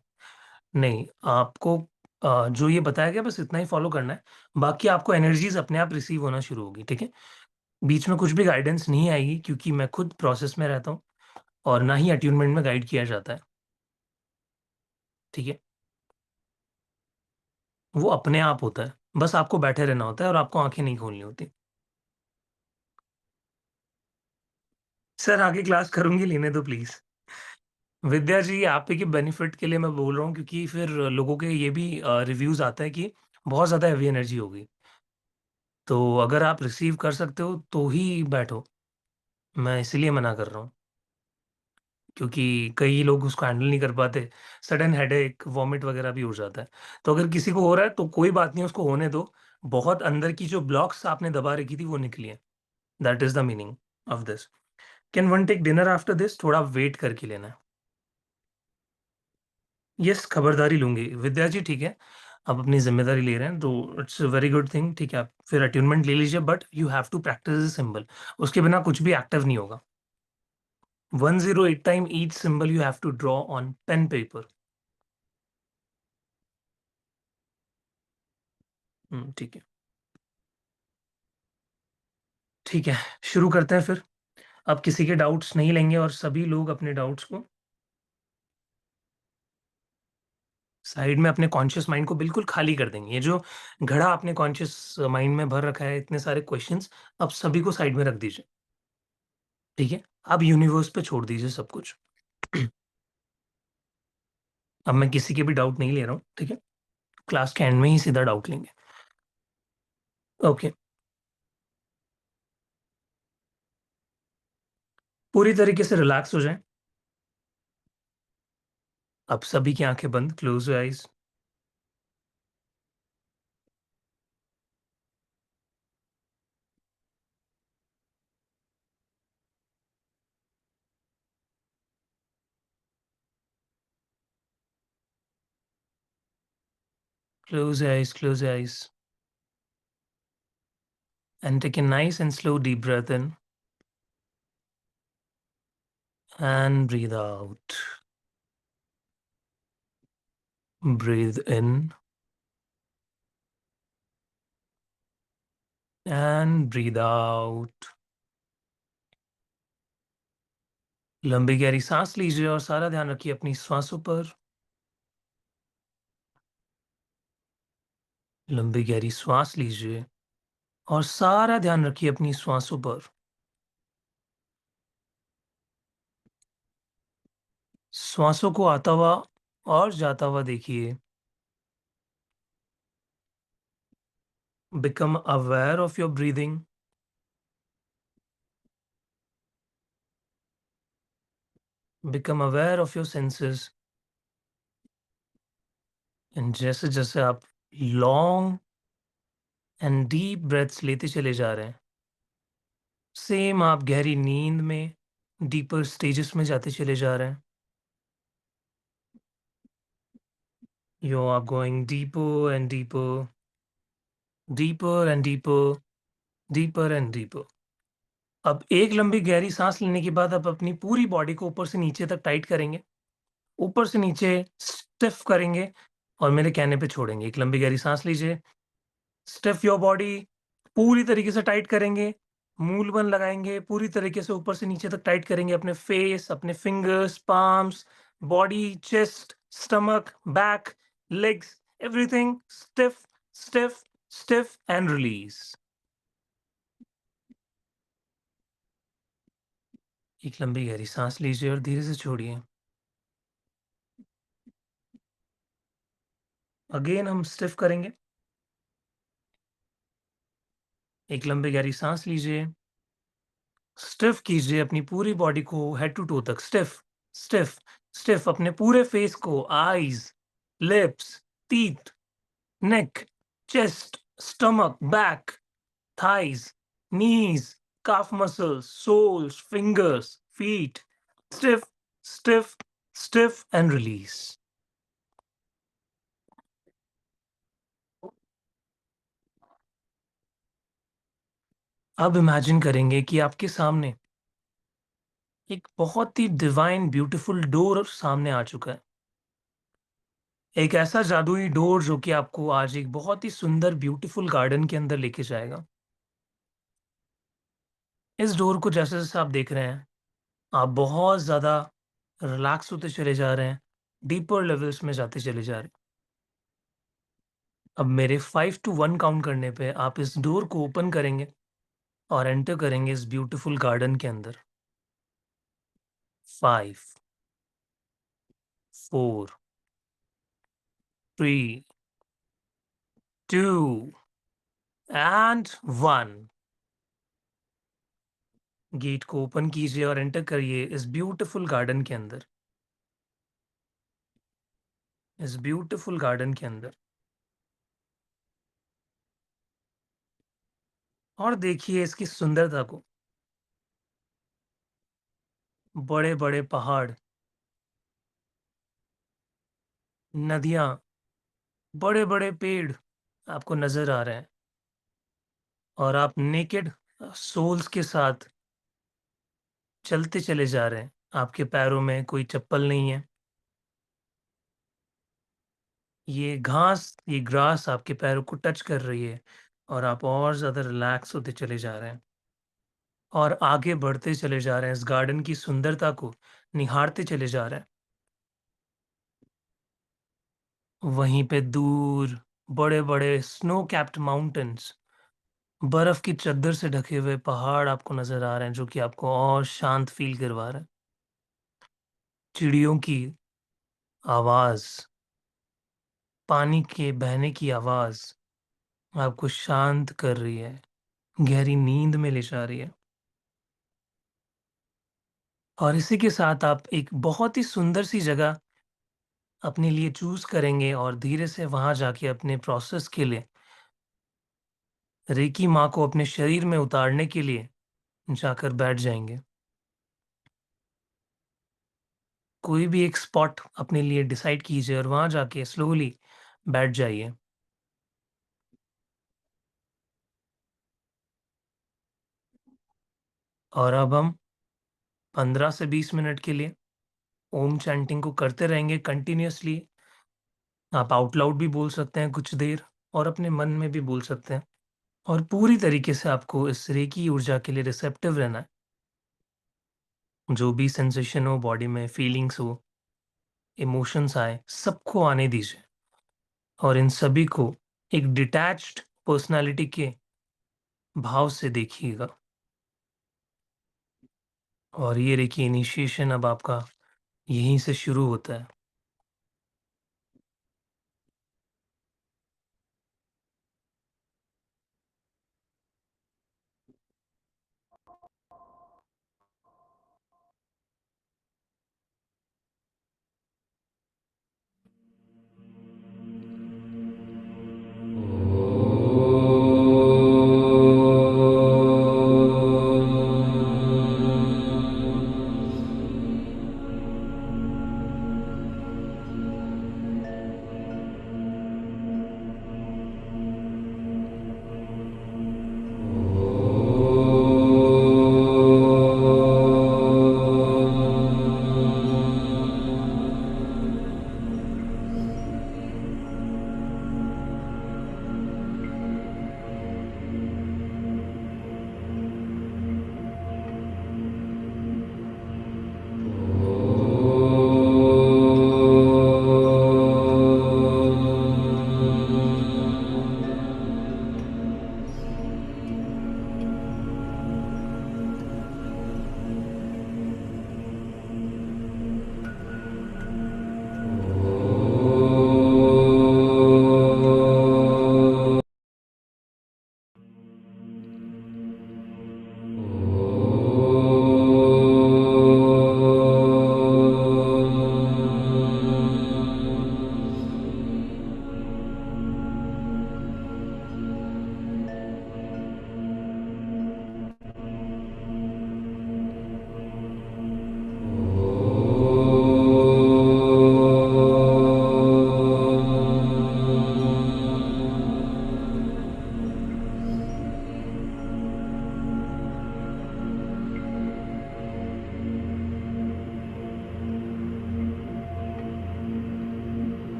नहीं, आपको जो ये बताया गया बस इतना ही फ़ॉलो करना है। बाकी आपको एनर्जीज़ अपने आप रिसीव होना शुरू होगी, ठीक है? बीच में कुछ भी गाइडेंस नहीं आएगी, क्योंकि मैं खुद प्रोसेस में रहता हूँ और ना ही अट्यूनमेंट में गाइड किया जाता है, ठीक है? वो अपने आप होता है, बस आपको बैठे रहना होता है और आपको आँखें नहीं खोलनी होती। सर आगे क्लास करूँगी, लेने दो प्लीज़। विद्या जी, आप ही के बेनिफिट के लिए मैं बोल रहा हूँ, क्योंकि फिर लोगों के ये भी रिव्यूज़ आता है कि बहुत ज़्यादा हेवी एनर्जी होगी। तो अगर आप रिसीव कर सकते हो तो ही बैठो, मैं इसीलिए मना कर रहा हूँ। क्योंकि कई लोग उसको हैंडल नहीं कर पाते, सडन हेडेक, वॉमिट वगैरह भी हो जाता है। तो अगर किसी को हो रहा है तो कोई बात नहीं, उसको होने दो। बहुत अंदर की जो ब्लॉक्स आपने दबा रखी थी वो निकली है। That is the meaning of this. Can one take dinner after this? थोड़ा वेट करके लेना है। यस, खबरदारी लूँगी। विद्या जी ठीक है, आप अपनी ज़िम्मेदारी ले रहे हैं तो it's a very good thing, ठीक है, आप फिर अटेन्मेंट ले लीजिए, but you have to practise the symbol. उसके बिना कुछ भी एक्टिव नहीं होगा। 108 time each symbol you have to draw on pen paper. ठीक है। ठीक है, शुरू करते हैं फिर। अब किसी के डाउट्स नहीं लेंगे और सभी लोग अपने डाउट्स को साइड में अपने कॉन्शियस माइंड को बिल्कुल खाली कर देंगे। ये जो घड़ा आपने कॉन्शियस माइंड में भर रखा है, इतने सारे क्वेश्चंस, अब सभी को साइड में रख दीजिए, ठीक है? अब यूनिवर्स पे छोड़ दीजिए सब कुछ। अब मैं किसी के भी डाउट नहीं ले रहा हूँ, ठीक है? क्लास के एंड में ही सीधा डाउट लेंगे। ओके, पूरी तरीके से रिलैक्स हो जाएँ। अब सभी की आँखें बंद, close your eyes, close your eyes, close your eyes, and take a nice and slow deep breath in and breathe out. Breathe in and breathe out। लंबी गहरी सांस लीजिए और सारा ध्यान रखिए अपनी श्वासों पर। लंबी गहरी श्वास लीजिए और सारा ध्यान रखिए अपनी श्वासों पर। श्वासों को आता हुआ और जाता हुआ देखिए। Become aware of your breathing. Become aware of your senses. And जैसे जैसे आप लॉन्ग एंड डीप ब्रेथ्स लेते चले जा रहे हैं, सेम आप गहरी नींद में डीपर स्टेजेस में जाते चले जा रहे हैं। You are going deeper and deeper, deeper and deeper, deeper and deeper. अब एक लंबी गहरी सांस लेने के बाद आप अपनी पूरी बॉडी को ऊपर से नीचे तक टाइट करेंगे। ऊपर से नीचे स्टिफ करेंगे और मेरे कहने पे छोड़ेंगे। एक लंबी गहरी सांस लीजिए, स्टिफ योर बॉडी, पूरी तरीके से टाइट करेंगे, मूल बन लगाएँगे, पूरी तरीके से ऊपर से नीचे तक टाइट करेंगे अपने फेस, अपने fingers, palms, body, chest, stomach, back, legs, everything stiff, stiff, stiff and release. एक लंबी गहरी सांस लीजिए और धीरे से छोड़िए। अगेन हम स्टिफ करेंगे। एक लंबी गहरी सांस लीजिए। स्टिफ कीजिए अपनी पूरी बॉडी को हेड टू टो तक स्टिफ, स्टिफ, स्टिफ अपने पूरे फेस को, eyes, lips, teeth, neck, chest, stomach, back, thighs, knees, calf muscles, soles, fingers, feet, stiff, stiff, stiff and release. अब इमेजिन करेंगे कि आपके सामने एक बहुत ही डिवाइन ब्यूटीफुल डोर सामने आ चुका है। एक ऐसा जादुई डोर जो कि आपको आज एक बहुत ही सुंदर ब्यूटीफुल गार्डन के अंदर लेके जाएगा। इस डोर को जैसे-जैसे आप देख रहे हैं, आप बहुत ज़्यादा रिलैक्स होते चले जा रहे हैं, डीपर लेवल्स में जाते चले जा रहे हैं। अब मेरे 5 टू 1 काउंट करने पे आप इस डोर को ओपन करेंगे और एंटर करेंगे इस ब्यूटीफुल गार्डन के अंदर। 5, 4, 3, 2 एंड 1। गेट को ओपन कीजिए और एंटर करिए इस ब्यूटीफुल गार्डन के अंदर। इस ब्यूटीफुल गार्डन के अंदर और देखिए इसकी सुंदरता को। बड़े-बड़े पहाड़, नदियाँ, बड़े-बड़े पेड़ आपको नज़र आ रहे हैं और आप नेकेड सोल्स के साथ चलते चले जा रहे हैं। आपके पैरों में कोई चप्पल नहीं है। ये घास, ये ग्रास आपके पैरों को टच कर रही है और आप और ज़्यादा रिलैक्स होते चले जा रहे हैं और आगे बढ़ते चले जा रहे हैं। इस गार्डन की सुंदरता को निहारते चले जा रहे हैं। वहीं पे दूर बड़े-बड़े स्नो कैप्ड माउंटेन्स, बर्फ की चद्दर से ढके हुए पहाड़ आपको नज़र आ रहे हैं, जो कि आपको और शांत फ़ील करवा रहे हैं। चिड़ियों की आवाज़, पानी के बहने की आवाज़ आपको शांत कर रही है, गहरी नींद में ले जा रही है। और इसी के साथ आप एक बहुत ही सुंदर सी जगह अपने लिए चूज़ करेंगे और धीरे से वहाँ जाके अपने प्रोसेस के लिए रेकी माँ को अपने शरीर में उतारने के लिए जाकर बैठ जाएँगे। कोई भी एक स्पॉट अपने लिए डिसाइड कीजिए और वहाँ जाके स्लोली बैठ जाइए। और अब हम 15 से 20 मिनट के लिए ओम चैंटिंग को करते रहेंगे कंटिन्यूअसली। आप आउट लाउड भी बोल सकते हैं कुछ देर और अपने मन में भी बोल सकते हैं और पूरी तरीके से आपको इस रेकी ऊर्जा के लिए रिसेप्टिव रहना है। जो भी सेंसेशन हो बॉडी में, फीलिंग्स हो, इमोशंस आए, सबको आने दीजिए और इन सभी को एक डिटैच्ड पर्सनैलिटी के भाव से देखिएगा। और ये देखिए इनिशिएशन अब आपका यहीं से शुरू होता है।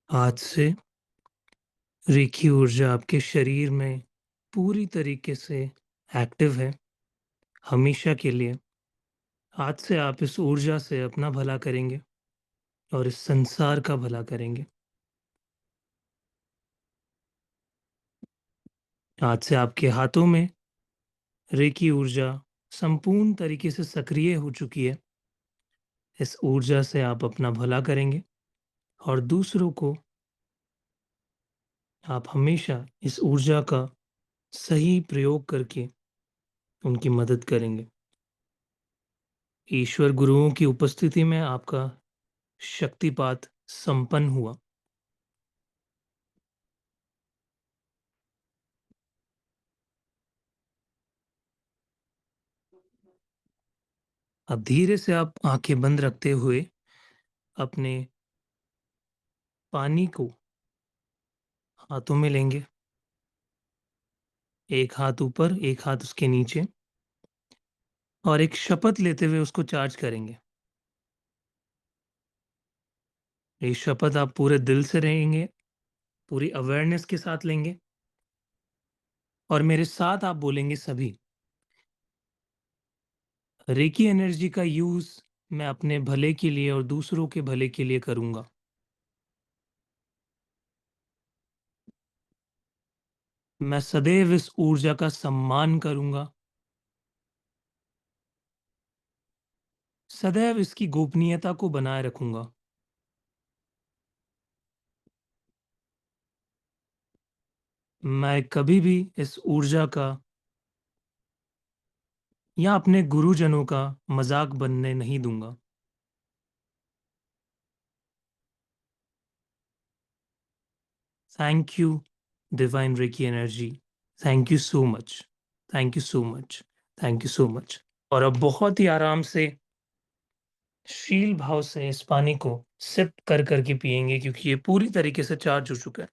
आज से रेखी ऊर्जा आपके शरीर में पूरी तरीके से एक्टिव है, हमेशा के लिए। आज से आप इस ऊर्जा से अपना भला करेंगे और इस संसार का भला करेंगे। आज से आपके हाथों में रेकी ऊर्जा संपूर्ण तरीके से सक्रिय हो चुकी है। इस ऊर्जा से आप अपना भला करेंगे और दूसरों को आप हमेशा इस ऊर्जा का सही प्रयोग करके उनकी मदद करेंगे। ईश्वर गुरुओं की उपस्थिति में आपका शक्तिपात संपन्न हुआ। अब धीरे से आप आंखें बंद रखते हुए अपने पानी को हाथों में लेंगे, एक हाथ ऊपर, एक हाथ उसके नीचे, और एक शपथ लेते हुए उसको चार्ज करेंगे। ये शपथ आप पूरे दिल से रहेंगे, पूरी अवेयरनेस के साथ लेंगे और मेरे साथ आप बोलेंगे सभी, रेकी एनर्जी का यूज़ मैं अपने भले के लिए और दूसरों के भले के लिए करूँगा। मैं सदैव इस ऊर्जा का सम्मान करूँगा, सदैव इसकी गोपनीयता को बनाए रखूँगा। मैं कभी भी इस ऊर्जा का या अपने गुरुजनों का मज़ाक बनने नहीं दूँगा। Thank you divine reiki energy. Thank you so much. Thank you so much. Thank you so much. और अब बहुत ही आराम से शील भाव से इस पानी को सिप कर के पिएँगे क्योंकि ये पूरी तरीके से चार्ज हो चुका है।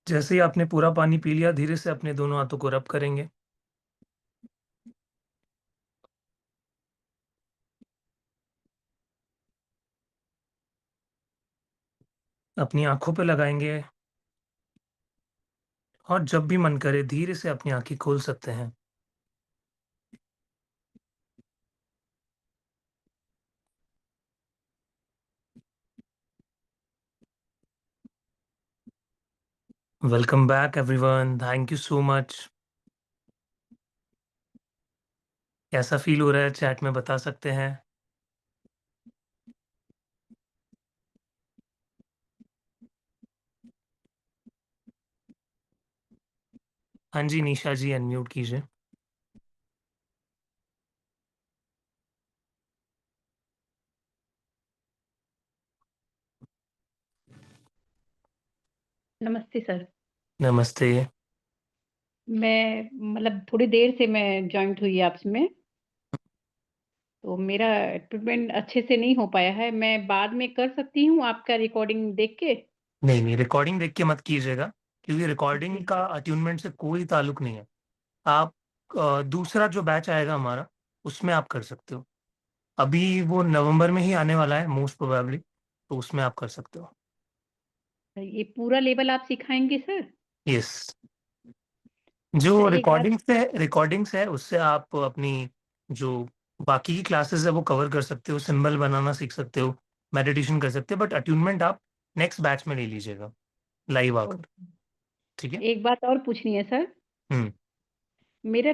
जैसे ही आपने पूरा पानी पी लिया, धीरे से अपने दोनों हाथों को रब करेंगे। अपनी आँखों पे लगाएँगे और जब भी मन करे धीरे से अपनी आँखें खोल सकते हैं। Welcome back everyone, thank you so much. कैसा फ़ील हो रहा है चैट में बता सकते हैं। हाँ जी, निशा जी अनम्यूट कीजिए। नमस्ते सर। नमस्ते। मैं मतलब थोड़ी देर से मैं जॉइंट हुई आपस में, तो मेरा ट्रीटमेंट अच्छे से नहीं हो पाया है। मैं बाद में कर सकती हूँ आपका रिकॉर्डिंग देख के? नहीं, नहीं रिकॉर्डिंग देख के मत कीजिएगा क्योंकि ओके। रिकॉर्डिंग का अट्यूनमेंट से कोई ताल्लुक नहीं है। आप दूसरा जो बैच आएगा हमारा, उसमें आप कर सकते हो। अभी वो नवंबर में ही आने वाला है मोस्ट प्रोबेबली, तो उसमें आप कर सकते हो। ये पूरा लेवल आप सिखाएँगे सर? यस। अच्छा, जो एक बात। रिकॉर्डिंग्स है उससे आप अपनी जो बाकी की क्लासेस है वो कवर कर सकते हो, सिंबल बनाना सीख सकते हो, मेडिटेशन कर सकते हो, बट अट्यूनमेंट आप नेक्स्ट बैच में ले लीजिएगा, लाइव आकर। ओके। ठीक है? एक बात और पूछनी है सर। हुँ। मेरा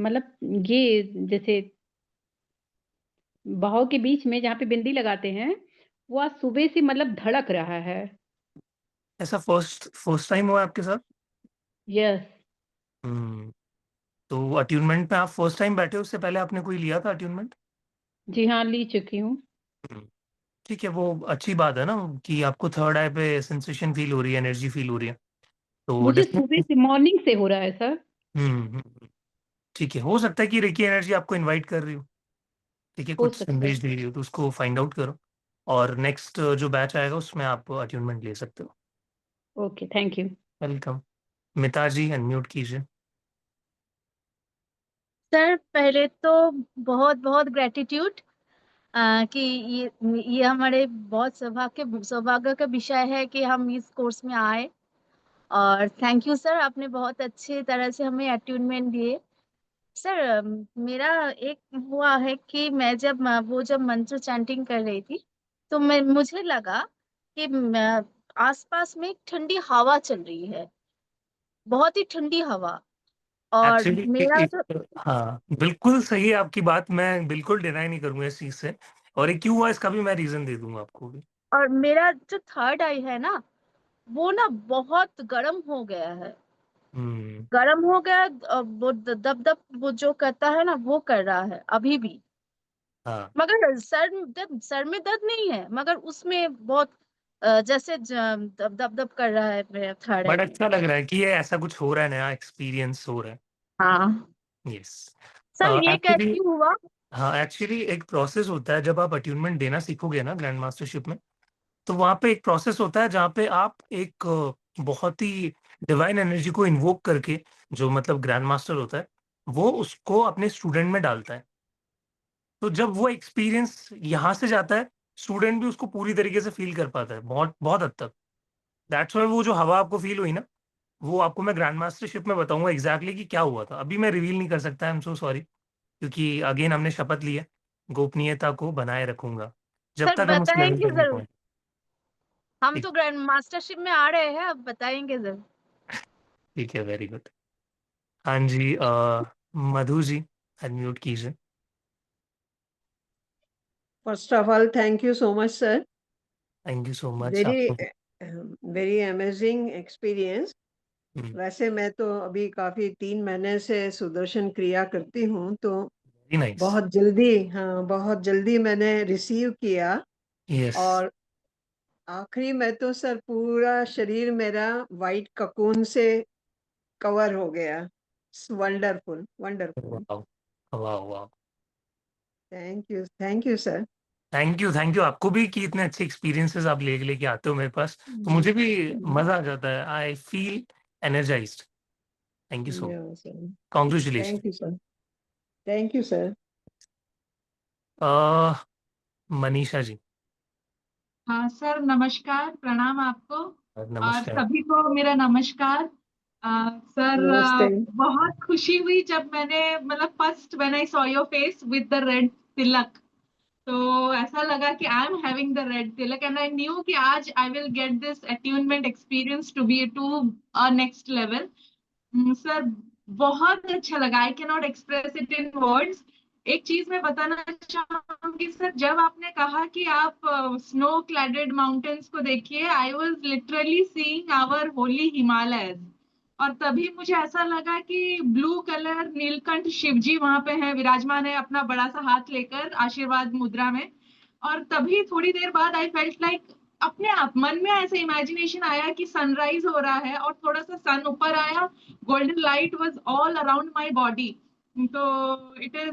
मतलब ये जैसे बाहों के बीच में जहाँ पे बिंदी लगाते हैं, वो आज सुबह से मतलब धड़क रहा है। ऐसा फर्स्ट फर्स्ट टाइम हुआ है आपके साथ? यस। हुँ। तो अट्यूनमेंट में आप फर्स्ट टाइम बैठे हो, उससे पहले आपने कोई लिया था अट्यूनमेंट? जी हाँ, ली चुकी हूँ। हुँ। ठीक है, वो अच्छी बात है ना कि आपको थर्ड आई पे सेंसेशन फ़ील हो रही है, एनर्जी फ़ील हो रही है। तो मुझे सुबह डेफ़िनेटली से मॉर्निंग से हो रहा है सर। हुँ, हुँ, हुँ। ठीक है, हो सकता है कि रेकी एनर्जी आपको इनवाइट कर रही हो, ठीक है, हो कुछ सकता संदेश है। दे रही हो, तो उसको फाइंड आउट करो और नेक्स्ट जो बैच आएगा उसमें आप अट्यूनमेंट ले सकते हो। Okay, thank you. वेलकम। मिता जी अनम्यूट कीजिए। सर पहले तो बहुत बहुत ग्रेटिट्यूड कि ये हमारे बहुत सौभाग्य का विषय है कि हम इस कोर्स में आए। और थैंक यू सर, आपने बहुत अच्छे तरह से हमें अट्यूनमेंट दिए। सर मेरा एक हुआ है कि मैं जब वो जब मंत्र चैंटिंग कर रही थी, तो मुझे लगा कि आसपास में एक ठंडी हवा चल रही है, बहुत ही ठंडी हवा। और एक्चुअली मेरा जो हाँ, बिल्कुल सही है आपकी बात, मैं बिल्कुल डिनाई नहीं करूँगा इस चीज़ से और ये क्यों हुआ इसका भी मैं रीज़न दे दूँगा आपको भी। और मेरा जो थर्ड आई है ना, वो ना बहुत गर्म हो गया है। हुँ, गर्म हो गया, वो दब दब वो जो करता है ना, वो कर रहा है अभी भी। हाँ, मगर सर में दर्द नहीं है, मगर उसमें बहुत जैसे दब दब दब कर रहा है मेरे थर्ड आई बट में। अच्छा लग रहा है कि ये ऐसा कुछ हो रहा है, नया एक्सपीरियंस हो रहा है। हाँ। यस। सर ये एक्चुअली कैसे हुआ? हाँ, एक्चुअली एक प्रोसेस होता है जब आप अट्यूनमेंट देना सीखोगे ना ग्रैंड मास्टरशिप में, तो वहाँ पे एक प्रोसेस होता है जहाँ पे आप एक बहुत ही डिवाइन एनर्जी को इन्वोक करके, जो मतलब ग्रैंड मास्टर होता है, वो उसको अपने स्टूडेंट में डालता है। तो जब वो एक्सपीरियंस यहाँ से जाता है, स्टूडेंट भी उसको पूरी तरीके से फ़ील कर पाता है, बहुत बहुत हद तक। दैट्स व्हाई वो जो हवा आपको फ़ील हुई ना, वो आपको मैं ग्रैंड मास्टरशिप में बताऊँगा एग्ज़ैक्टली कि क्या हुआ था। अभी मैं रिवील नहीं कर सकता, आई एम सो सॉरी, क्योंकि अगेन हमने शपथ ली है, गोपनीयता को बनाए रखूँगा, जब सर तक हम उस लेवल बताएंगे पे नहीं जरूर, पहुँचे। हम ठीक तो ग्रैंड मास्टरशिप में आ रहे हैं, अब बताएंगे जरूर। ठीक है, वेरी गुड। हाँ जी, मधु जी, अनम्यूट कीजिए। First of all, thank you so much, sir. Thank you so much Very, आपको भी। very amazing experience. हुँ, वैसे मैं तो अभी काफी 3 महीने से सुदर्शन क्रिया करती हूँ, तो वेरी नाइस। बहुत जल्दी मैंने रिसीव किया। यस। और आखिरी में तो सर पूरा शरीर मेरा वाइट ककून से कवर हो गया। Wonderful, wonderful. Wow! Wow, wow! Thank you sir. Thank you आपको भी कि इतने अच्छे एक्सपीरियंसेस आप लेके आते हो मेरे पास, तो मुझे भी मज़ा आ जाता है। I feel energized. Thank you so much. Sir, congratulation. Thank you sir, thank you sir. Uh, Manisha ji, हाँ सर, नमस्कार, प्रणाम आपको और नमस्कार। सभी को मेरा नमस्कार। सर, नमस्ते। बहुत खुशी हुई जब मैंने मतलब first when I saw your face with the red tilak, तो ऐसा लगा कि I am having the red tilak and I knew कि आज I will get this attunement experience to be to a next level. Sir, बहुत अच्छा लगा, I can not express it in words. एक चीज मैं बताना चाहूंगी सर, जब आपने कहा कि आप स्नो क्लैडेड माउंटेन्स को देखिए, I was literally seeing our holy Himalayas. और तभी मुझे ऐसा लगा कि ब्लू कलर नीलकंठ शिव जी वहां पे हैं, विराजमान है अपना बड़ा सा हाथ लेकर आशीर्वाद मुद्रा में। और तभी थोड़ी देर बाद आई फेल्ट लाइक अपने आप मन में ऐसे इमेजिनेशन आया कि सनराइज हो रहा है और थोड़ा सा सन ऊपर आया, golden light was all around my body. तो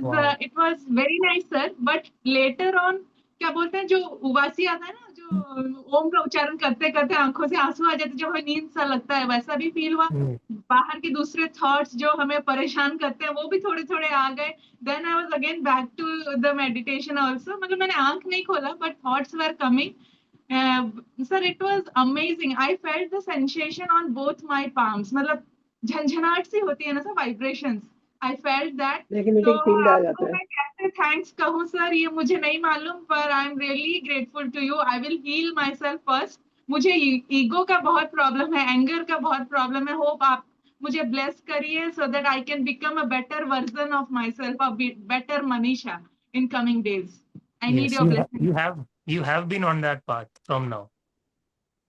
wow! it was very nice sir, but later on क्या बोलते हैं, जो उबासी आता है ना, जो ओम का उच्चारण करते करते आंखों से आंसू आ जाते, जब हमें नींद सा लगता है, वैसा भी फील हुआ। हुँ, बाहर के दूसरे थॉट्स जो हमें परेशान करते हैं वो भी थोड़े थोड़े आ गए। Then I was again back to the meditation also, मतलब मैंने आंख नहीं खोला but thoughts were coming. Sir, it was amazing, I felt the sensation on both my palms, मतलब झंझनाहट सी होती है ना sir, vibrations, I felt that. तो मैग्नेटिक फील्ड आ आपको जाता है। मैं कैसे थैंक्स कहूँ सर, ये मुझे नहीं मालूम, पर I am really grateful to you. I will heal myself first. मुझे ईगो का बहुत प्रॉब्लम है, एंगर का बहुत प्रॉब्लम है। होप आप मुझे ब्लेस करिए so that I can become a better version of myself, a better Manisha in coming days. I need yes, your blessing. You have been on that path from now.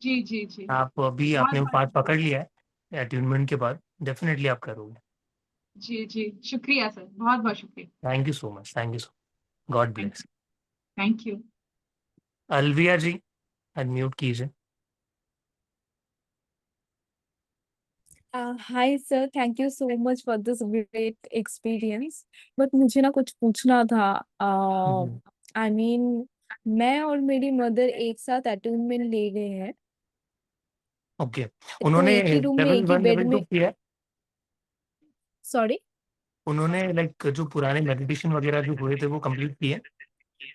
जी जी जी, आप अभी बहुत आपने वो बहुत पाथ शुक्रिया। पकड़ लिया है, अट्यूनमेंट के बाद डेफिनिटली आप करोगे। जी जी, शुक्रिया सर, बहुत बहुत शुक्रिया। Thank you so much, thank you so god thank bless. You, thank you. Alvia ji, unmute कीजिए। Hi sir, thank you so much for this great experience. But मुझे ना कुछ पूछना था। हुँ, आई मीन मैं और मेरी मदर एक साथ अटैचमेंट ले गए हैं, ओके। तो उन्होंने एक ही रूम में लेवल एक ही 1 बेड लेवल 2 में। किया है? सॉरी। उन्होंने लाइक जो पुराने मेडिटेशन वगैरह जो हुए थे वो कंप्लीट किए?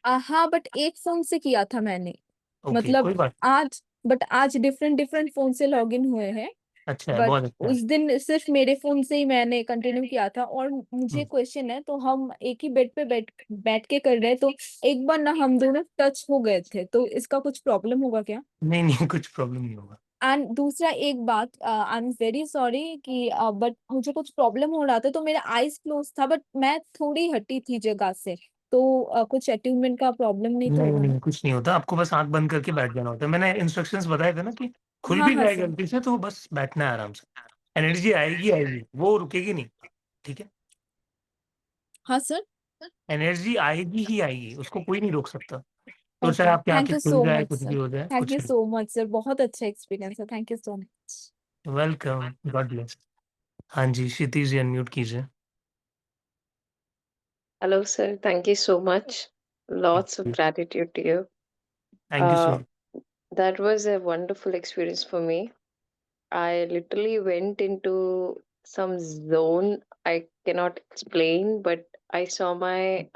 हाँ, बट एक फोन से किया था मैंने। ओके, मतलब कोई बात। आज डिफरेंट डिफरेंट फोन से लॉगिन हुए हैं। अच्छा है, बट बहुत अच्छा है। उस दिन सिर्फ मेरे फोन से ही मैंने कंटिन्यू किया था। और मुझे हुँ, क्वेश्चन है, तो हम एक ही बेड पे बैठ बैठ के कर रहे हैं, तो एक बार ना हम दोनों टच हो गए थे, तो इसका कुछ प्रॉब्लम होगा क्या? नहीं, नहीं कुछ प्रॉब्लम नहीं होगा। एंड दूसरा एक बात, आई एम वेरी सॉरी कि बट मुझे कुछ प्रॉब्लम हो रहा था, तो मेरा आईज क्लोज था, बट मैं थोड़ी हटी थी जगह से, तो कुछ अट्यूनमेंट का प्रॉब्लम नहीं तो नहीं, होगा ना? नहीं कुछ नहीं होता, आपको बस आँख बंद करके बैठ जाना होता है। मैंने इंस्ट्रक्शंस बताए थे ना कि खुल हाँ भी हाँ जाए सर। गलती से तो बस बैठना है आराम से। एनर्जी आएगी, आएगी, वो रुकेगी नहीं, ठीक है? हाँ सर। एनर्जी आएगी ही आएगी, उसको कोई नहीं रोक सकता। तो चाहे ओके, आपकी थैंक आँखें यू खुल सो जाए, मच कुछ सर। भी हो जाए, थैंक कुछ यू नहीं। सो मच सर, बहुत अच्छा एक्सपीरियंस है, thank you so much. Welcome, god bless. हाँ जी, क्षितिज जी अनम्यूट कीजिए। Hello, sir. Thank you so much. Lots of gratitude to you. Thank you so Uh, much. that was a wonderful experience for me. I literally went into some zone I cannot explain, but I saw my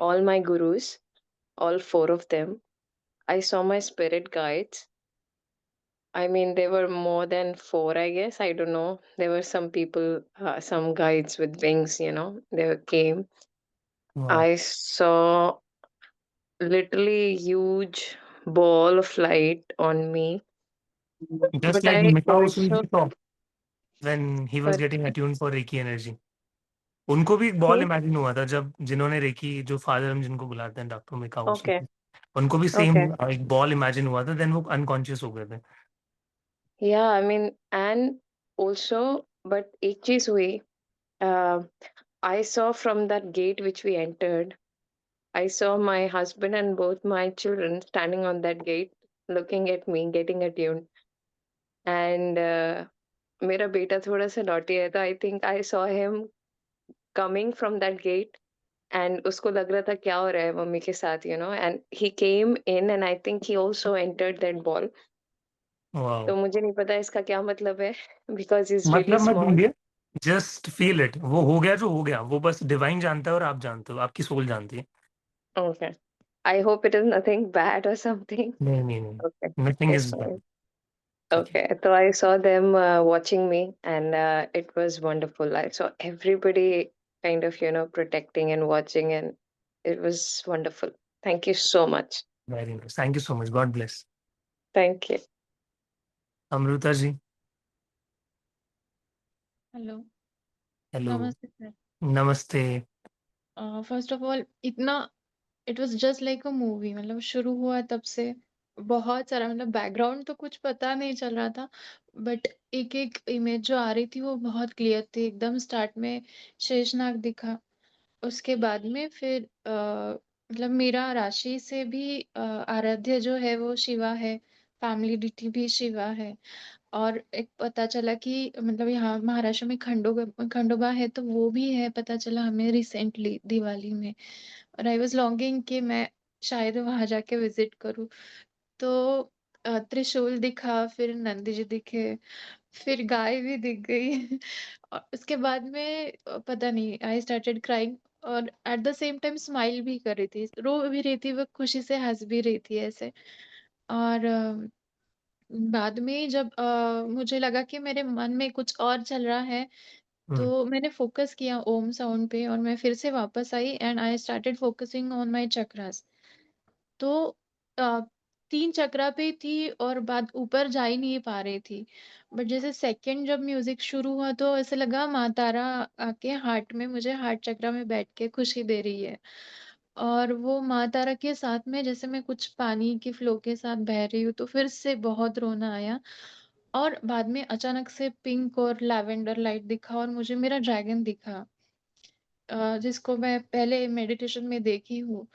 all my gurus, all four of them. I saw my spirit guides. I mean, there were more than four, I guess. I don't know. There were some people, some guides with wings, they came. Wow. I saw literally huge ball of light on me. Just But like I Mikao also, Shinji saw when he was but getting attuned for Reiki energy. उनको भी एक ball who? Imagine हुआ था जब जिन्होंने recce जो father हम जिनको बुलाते हैं डॉक्टर मिकाओ Okay, शिंजी, उनको भी सेम okay. एक बॉल इमेजिन हुआ था देन वो अनकॉन्शियस हो गए थे. Yeah, I mean, and also, but एक चीज हुई, uh, I saw from that gate which we entered, I saw my husband and both my children standing on that gate, looking at me, getting attuned. And मेरा बेटा थोड़ा सा naughty है, तो I think I saw him coming from that gate. And उसको लग रहा था क्या हो रहा है मम्मी के साथ, and he came in and I think he also entered that ball. Wow. तो मुझे नहीं पता इसका क्या मतलब है because he's really मतलब मत small. ढूंढिए, जस्ट फील इट. वो हो गया जो हो गया, वो बस डिवाइन जानता है और आप जानते हो, आपकी सोल जानती है. Okay. I hope it is nothing bad or something. नहीं नहीं नहीं, Okay, nothing it's is bad. fine. ठीक है. Okay, so I saw them watching me, and it was wonderful. I saw everybody kind of, protecting and watching, and it was wonderful. Thank you so much. Very nice. Thank you so much. God bless. Thank you. Amrita ji. Hello, hello. नमस्ते sir. नमस्ते. First of all इतना it was just like a movie, मतलब शुरू हुआ तब से बहुत सारा, मतलब बैकग्राउंड तो कुछ पता नहीं चल रहा था, बट एक एक इमेज जो आ रही थी वो बहुत क्लियर थी। एकदम स्टार्ट में शेषनाग दिखा, उसके बाद में फिर मतलब मेरा राशि से भी आराध्य जो है वो शिवा है, फैमिली डिटी भी शिवा है। और एक पता चला कि मतलब यहाँ महाराष्ट्र में खंडोबा है, तो वो भी है, पता चला हमें रिसेंटली दिवाली में। और आई वाज लॉन्गिंग कि मैं शायद वहां जाके विजिट करूँ। तो त्रिशूल दिखा, फिर नंदी जी दिखे, फिर गाय भी दिख गई। और उसके बाद में पता नहीं, आई स्टार्टेड क्राइंग, और at the same time smile भी कर रही थी, रो भी रही थी, वो खुशी से हंस भी रही थी ऐसे। और बाद में जब मुझे लगा कि मेरे मन में कुछ और चल रहा है, तो मैंने फोकस किया ओम साउंड पे, और मैं फिर से वापस आई and I started focusing on my chakras. तो अ, 3 चक्रा पे थी और बाद ऊपर जा ही नहीं पा रही थी। बट जैसे सेकंड जब म्यूजिक शुरू हुआ तो ऐसे लगा माँ तारा आके हार्ट में, मुझे हार्ट चक्रा में बैठ के खुशी दे रही है। और वो माँ तारा के साथ में जैसे मैं कुछ पानी की फ्लो के साथ बह रही हूँ, तो फिर से बहुत रोना आया। और बाद में अचानक से पिंक और लैवेंडर लाइट दिखा और मुझे मेरा ड्रैगन दिखा, जिसको मैं पहले मेडिटेशन में देखी हूँ।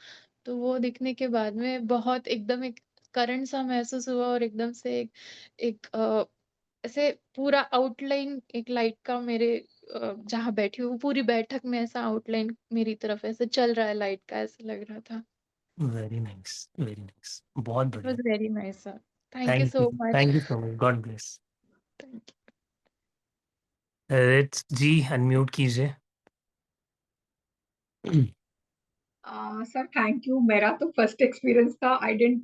तो वो दिखने के बाद में बहुत एकदम एक करंट सा महसूस हुआ, और एकदम से एक ऐसे पूरा आउटलाइन एक लाइट का मेरे जहाँ बैठी हूँ पूरी बैठक में ऐसा आउटलाइन मेरी तरफ ऐसे चल रहा है लाइट का, ऐसा लग रहा था। Very nice, very nice. बहुत इट वाज बढ़िया. Very nice sir. Thank you so much. Thank you so much. God bless. Thank Rits ji unmute कीजिए. Sir thank you. मेरा तो फर्स्ट एक्सपीरियंस था। I didn't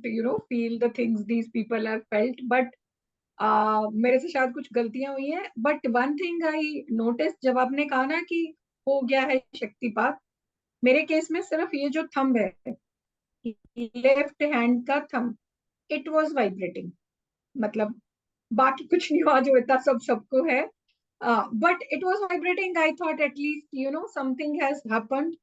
feel the things these people have felt, but मेरे से शायद कुछ गलतियां हुई हैं। But one thing I notice, जब आपने कहा ना कि हो गया है शक्तिपात, मेरे केस में सिर्फ ये जो थंब है, लेफ्ट हैंड का थंब, इट वाज वाइब्रेटिंग। मतलब बाकी कुछ नहीं हुआ, जो इतना सब सबको है, but it was vibrating. I thought at least something has happened.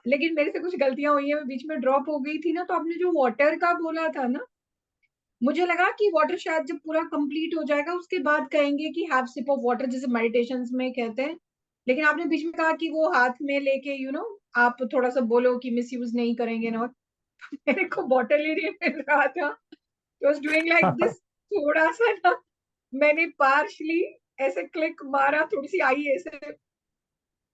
लेकिन मेरे से कुछ गलतियां हुई है, मैं बीच में ड्रॉप हो गई थी ना। तो आपने जो वाटर का बोला था ना, मुझे लगा कि वाटर शायद जब पूरा कंप्लीट हो जाएगा उसके बाद कहेंगे कि हैव सिप ऑफ वाटर, जैसे मेडिटेशंस में कहते हैं। लेकिन आपने बीच में कहा कि वो हाथ में लेके आप थोड़ा सा बोलो कि मिस यूज नहीं करेंगे ना। मेरे को बॉटल ही नहीं मिल रहा था, वाज डूइंग लाइक दिस। थोड़ा सा ना मैंने पार्शली ऐसे क्लिक मारा, थोड़ी सी आई ऐसे,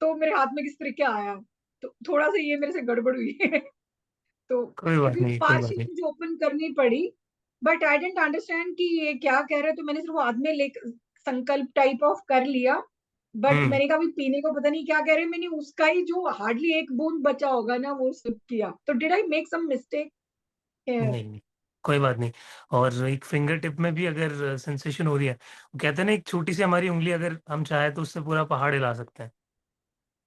तो मेरे हाथ में किस तरीके आया। तो थोड़ा सा ये मेरे से गड़बड़ हुई है। तो कोई बात क्योंकि नहीं, कोई पांच बात चीज नहीं। मुझे ओपन करनी पड़ी, बट आई डेंट अंडरस्टैंड कि ये क्या कह रहे हैं, तो मैंने सिर्फ हाथ में ले संकल्प टाइप ऑफ कर लिया। बट मैंने कहा भी पीने को पता नहीं क्या कह रहे हैं, मैंने उसका ही जो हार्डली एक बूंद बचा होगा ना वो सिप किया। तो did I make some mistake? नहीं नहीं, कोई बात नहीं। और एक फिंगर टिप में भी अगर सेंसेशन हो रही है, वो कहते हैं ना, एक छोटी सी हमारी उंगली अगर हम चाहे तो उससे पूरा पहाड़ हिला सकते हैं।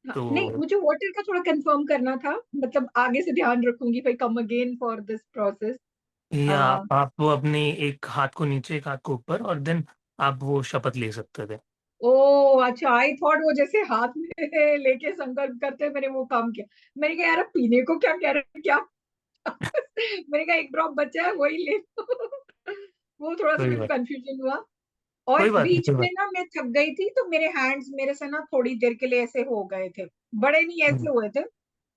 नहीं, तो मुझे वाटर का थोड़ा कंफर्म करना था, मतलब आगे से ध्यान रखूंगी भाई, come again for this process. या आप वो अपने एक हाथ को नीचे, एक हाथ को ऊपर, और देन आप वो शपथ ले सकते थे। ओ अच्छा, आई थॉट वो जैसे हाथ में लेके संकल्प करते हैं, मैंने वो काम किया। मैंने कहा यार अब पीने को क्या कह रहे हैं क्या? मैंने कहा एक ड्रॉप बचा है वही ले लो। वो थोड़ा सा कोई मेरे को बात कंफ्यूजन हुआ। कोई और बात नहीं, बीच कोई में बात ना मैं थक गई थी, तो मेरे हैंड्स मेरे से ना थोड़ी देर के लिए ऐसे हो गए थे, बड़े नहीं ऐसे हम्म, हुए थे।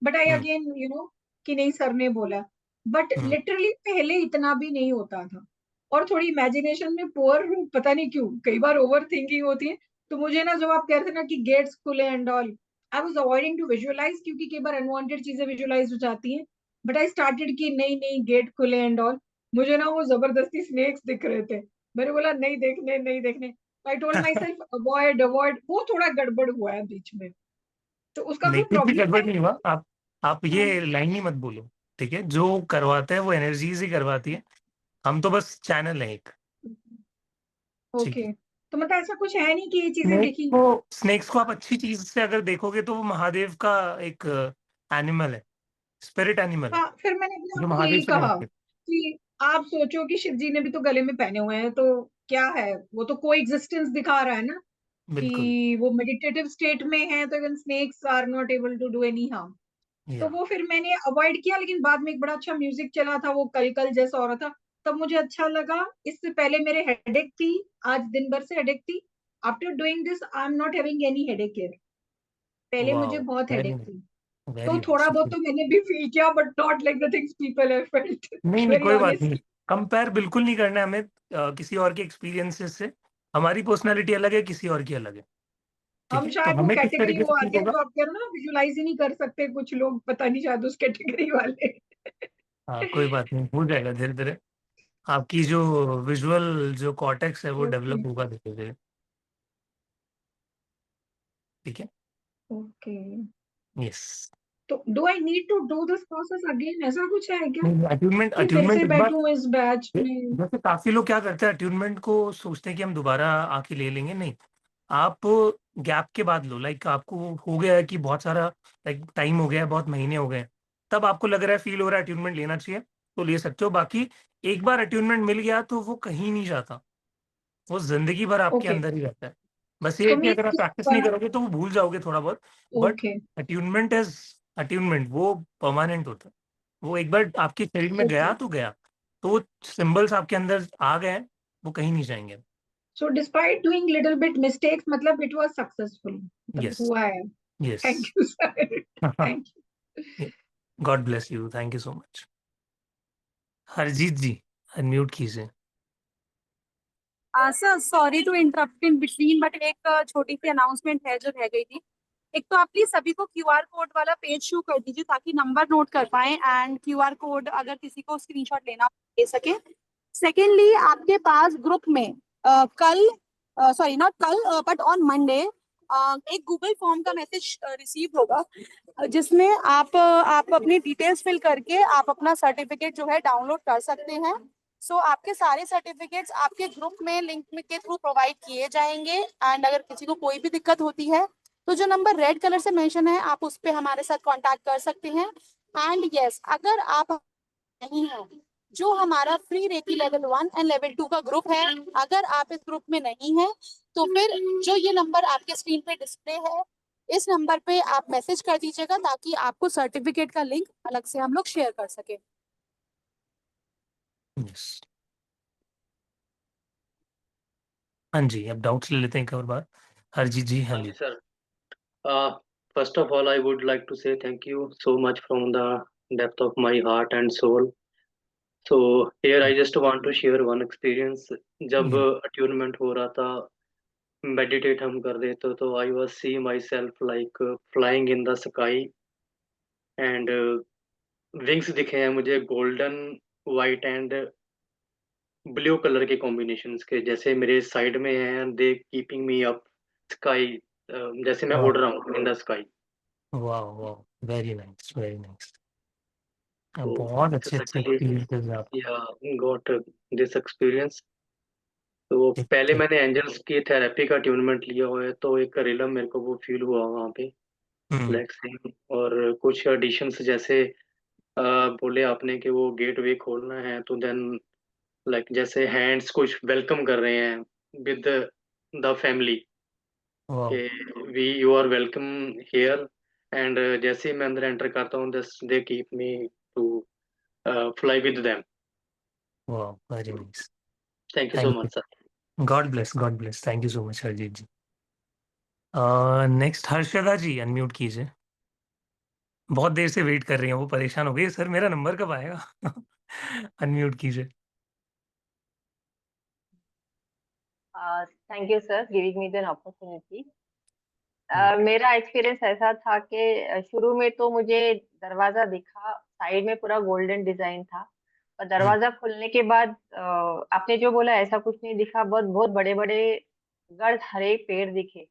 बट आई हम्म, अगेन कि नहीं, सर ने बोला। But hmm. लिटरली पहले इतना भी नहीं होता था। और थोड़ी इमेजिनेशन में पुअर हूँ, पता नहीं क्यों, कई बार ओवर थिंकिंग होती है। तो मुझे ना, जब आप कह रहे थे ना कि गेट्स खुले and all, I was avoiding to visualise, क्योंकि कई बार अनवांटेड चीजें विजुअलाइज हो जाती हैं। बट आई स्टार्टेड कि नहीं नहीं, गेट खुले एंड ऑल। मुझे ना वो जबरदस्ती स्नेक्स दिख रहे थे। मैंने बोला नहीं देखने, नहीं देखने। I told my self avoid avoid, वो थोड़ा गड़बड़ हुआ है बीच में। तो उसका नहीं, कोई कुछ भी प्रॉब्लम गड़बड़ है? नहीं हुआ। आप हाँ, ये लाइन ही मत बोलो, ठीक है? जो करवाते हैं वो एनर्जीज ही करवाती है। हम तो बस चैनल है एक। ठीक है। ओके। तो मतलब ऐसा कुछ है नहीं कि ये चीजें स्नेक दिखी? को स्नेक्स को आप अच्छी चीज से अगर देखोगे तो वो महादेव का एक एनिमल है, स्पिरिट एनिमल है, हाँ, फिर मैंने अपने जो आप को महादेव यही से कहा कनेक्टेड। कि आप सोचो कि शिव जी ने भी तो गले में पहने हुए हैं, तो क्या है, वो तो को एग्जिस्टेंस दिखा रहा है ना, बिल्कुल। कि वो मेडिटेटिव स्टेट में है, तो even snakes are not able to do any harm. तो या वो फिर मैंने अवॉइड किया, लेकिन बाद में एक बड़ा अच्छा म्यूजिक चला था, वो कल कल जैसा हो रहा था, तब मुझे अच्छा लगा। इससे पहले मेरे हेडेक थी, आज दिन भर से हेडेक थी। After doing this I am not having any headache here. पहले मुझे वाओ, बहुत वेरी हेडेक थी। नाइस, तो वेरी थोड़ा बहुत नाइस। तो मैंने भी फील किया, but not like the things people have felt. नहीं नहीं, वेरी कोई बात नहीं। ऑनेस्टली। कंपेयर बिल्कुल नहीं करना है हमें किसी और के एक्सपीरियंसेस से। हमारी पर्सनालिटी अलग है, किसी और की अलग है। ठीक हम है, तो शायद वो हमें किस कैटेगरी तरीके वो से फील आते हैं होगा। जो आप कह रहे हो ना, विजुलाइज ही नहीं कर सकते कुछ लोग, पता नहीं शायद उस कैटेगरी वाले। हाँ, कोई बात नहीं, हो जाएगा धीरे धीरे। आपकी जो विजुअल जो कॉर्टेक्स है वो ओके। डेवलप होगा धीरे धीरे। ठीक है। ओके। यस। तो do I need to do this process again, ऐसा कुछ है क्या? अट्यूनमेंट कि फिर अट्यूनमेंट से एक बार, बैठूं इस बैच में? जैसे काफी लोग क्या करते हैं, अट्यूनमेंट को सोचते हैं कि हम दोबारा आके ले लेंगे। नहीं, आप गैप के बाद लो। लाइक आपको हो गया है कि बहुत सारा, लाइक टाइम हो गया है, बहुत महीने हो गए हैं, तब आपको लग रहा है, फील हो रहा है अट्यूनमेंट लेना चाहिए, तो ले सकते हो। बाकी एक बार अट्यूनमेंट मिल गया तो वो कहीं नहीं जाता, वो जिंदगी भर आपके ओके। अंदर ही रहता है। बस ये है तो कि मैं अगर आप प्रैक्टिस नहीं करोगे तो वो भूल जाओगे थोड़ा बहुत। But okay. Attunement is attunement, वो परमानेंट होता है। वो एक बार आपके शरीर में ओके। गया तो गया, तो वो सिंबल्स आपके अंदर आ गए हैं, वो कहीं नहीं जाएंगे। So despite doing little bit mistakes, मतलब इट वाज सक्सेसफुल, मतलब यस, हुआ है। Yes. Thank you sir, thank god bless you, thank you so much. Harjeet ji, unmute कीजिए। Sir sorry to interrupt in between, but एक छोटी सी अनाउंसमेंट है जो रह गई थी। एक तो आप प्लीज सभी को क्यूआर कोड वाला पेज शो कर दीजिए ताकि नंबर नोट कर पाए, एंड क्यूआर कोड अगर किसी को स्क्रीनशॉट लेना ले सके। सेकेंडली, आपके पास ग्रुप में कल, सॉरी नॉट कल बट ऑन मंडे, एक गूगल फॉर्म का मैसेज रिसीव होगा, जिसमें आप अपनी डिटेल्स फिल करके आप अपना सर्टिफिकेट जो है डाउनलोड कर सकते हैं। सो आपके सारे सर्टिफिकेट्स आपके ग्रुप में लिंक के थ्रू प्रोवाइड किए जाएंगे, एंड अगर किसी को कोई भी दिक्कत होती है तो जो नंबर रेड कलर से मेंशन है आप उस पर हमारे साथ कांटेक्ट कर सकते हैं। एंड यस, अगर आप नहीं है, जो हमारा free reiki level 1 and level 2 का ग्रुप है, अगर आप इस ग्रुप में नहीं है तो फिर जो ये नंबर आपके स्क्रीन पे डिस्प्ले है, इस नंबर पे आप मैसेज कर दीजिएगा ताकि आपको सर्टिफिकेट का लिंक अलग से हम लोग शेयर कर सके। यस। हाँ जी, अब डाउट्स ले लेते हैं एक और बार। हरजीत जी, हाँ हाँ जी। जी sir. First of all, I would like to say thank you so much from the depth of my heart and soul. So here I just want to share one experience. जब Yeah. attunement हो रहा था, meditate हम कर रहे थे, तो I was see myself like flying in the sky and wings दिखे हैं मुझे golden, white and blue colour के कॉम्बिनेशंस के, जैसे मेरे साइड में हैं, दे कीपिंग मी अप स्काई, जैसे मैं वाह उड़ रहा हूँ इन द स्काई। वाह वाह, वेरी नाइस वेरी नाइस। तो बहुत अच्छे अच्छे सक्सेसफुली एक्सपीरियंसेस आप। या गॉट दिस एक्सपीरियंस। तो ठीक पहले ठीक। मैंने एंजल्स की थेरेपी का ट्यूनमेंट लिया हुआ है, तो एक रिलम मेरे को वो फील हुआ वहाँ पे, लाइक सेम। और कुछ एडिशंस जैसे बोले आपने कि वो गेट वे खोलना है, तो देन लाइक जैसे हैंड्स कुछ वेलकम कर रहे हैं विद द फैमिली, वाह कि we you are welcome here. And जैसे ही मैं अंदर एंटर करता हूँ, they keep me to fly with them. वाह, very nice. Thank you so thank much sir. You, god bless god bless, thank you so much Harjeet ji. Next Harshada ji, unmute कीजिए। बहुत देर से वेट कर रही हैं, वो परेशान हो गई, सर मेरा नंबर कब आएगा। अनम्यूट कीजिए। Thank you, sir, giving me the opportunity. हम्म, मेरा एक्सपीरियंस ऐसा था कि शुरू में तो मुझे दरवाजा दिखा, साइड में पूरा गोल्डन डिजाइन था, और हम्म, दरवाजा खुलने के बाद आपने जो बोला ऐसा कुछ नहीं दिखा, बहुत बहुत बड़े बड़े गर्द हरे पेड़ दिखे।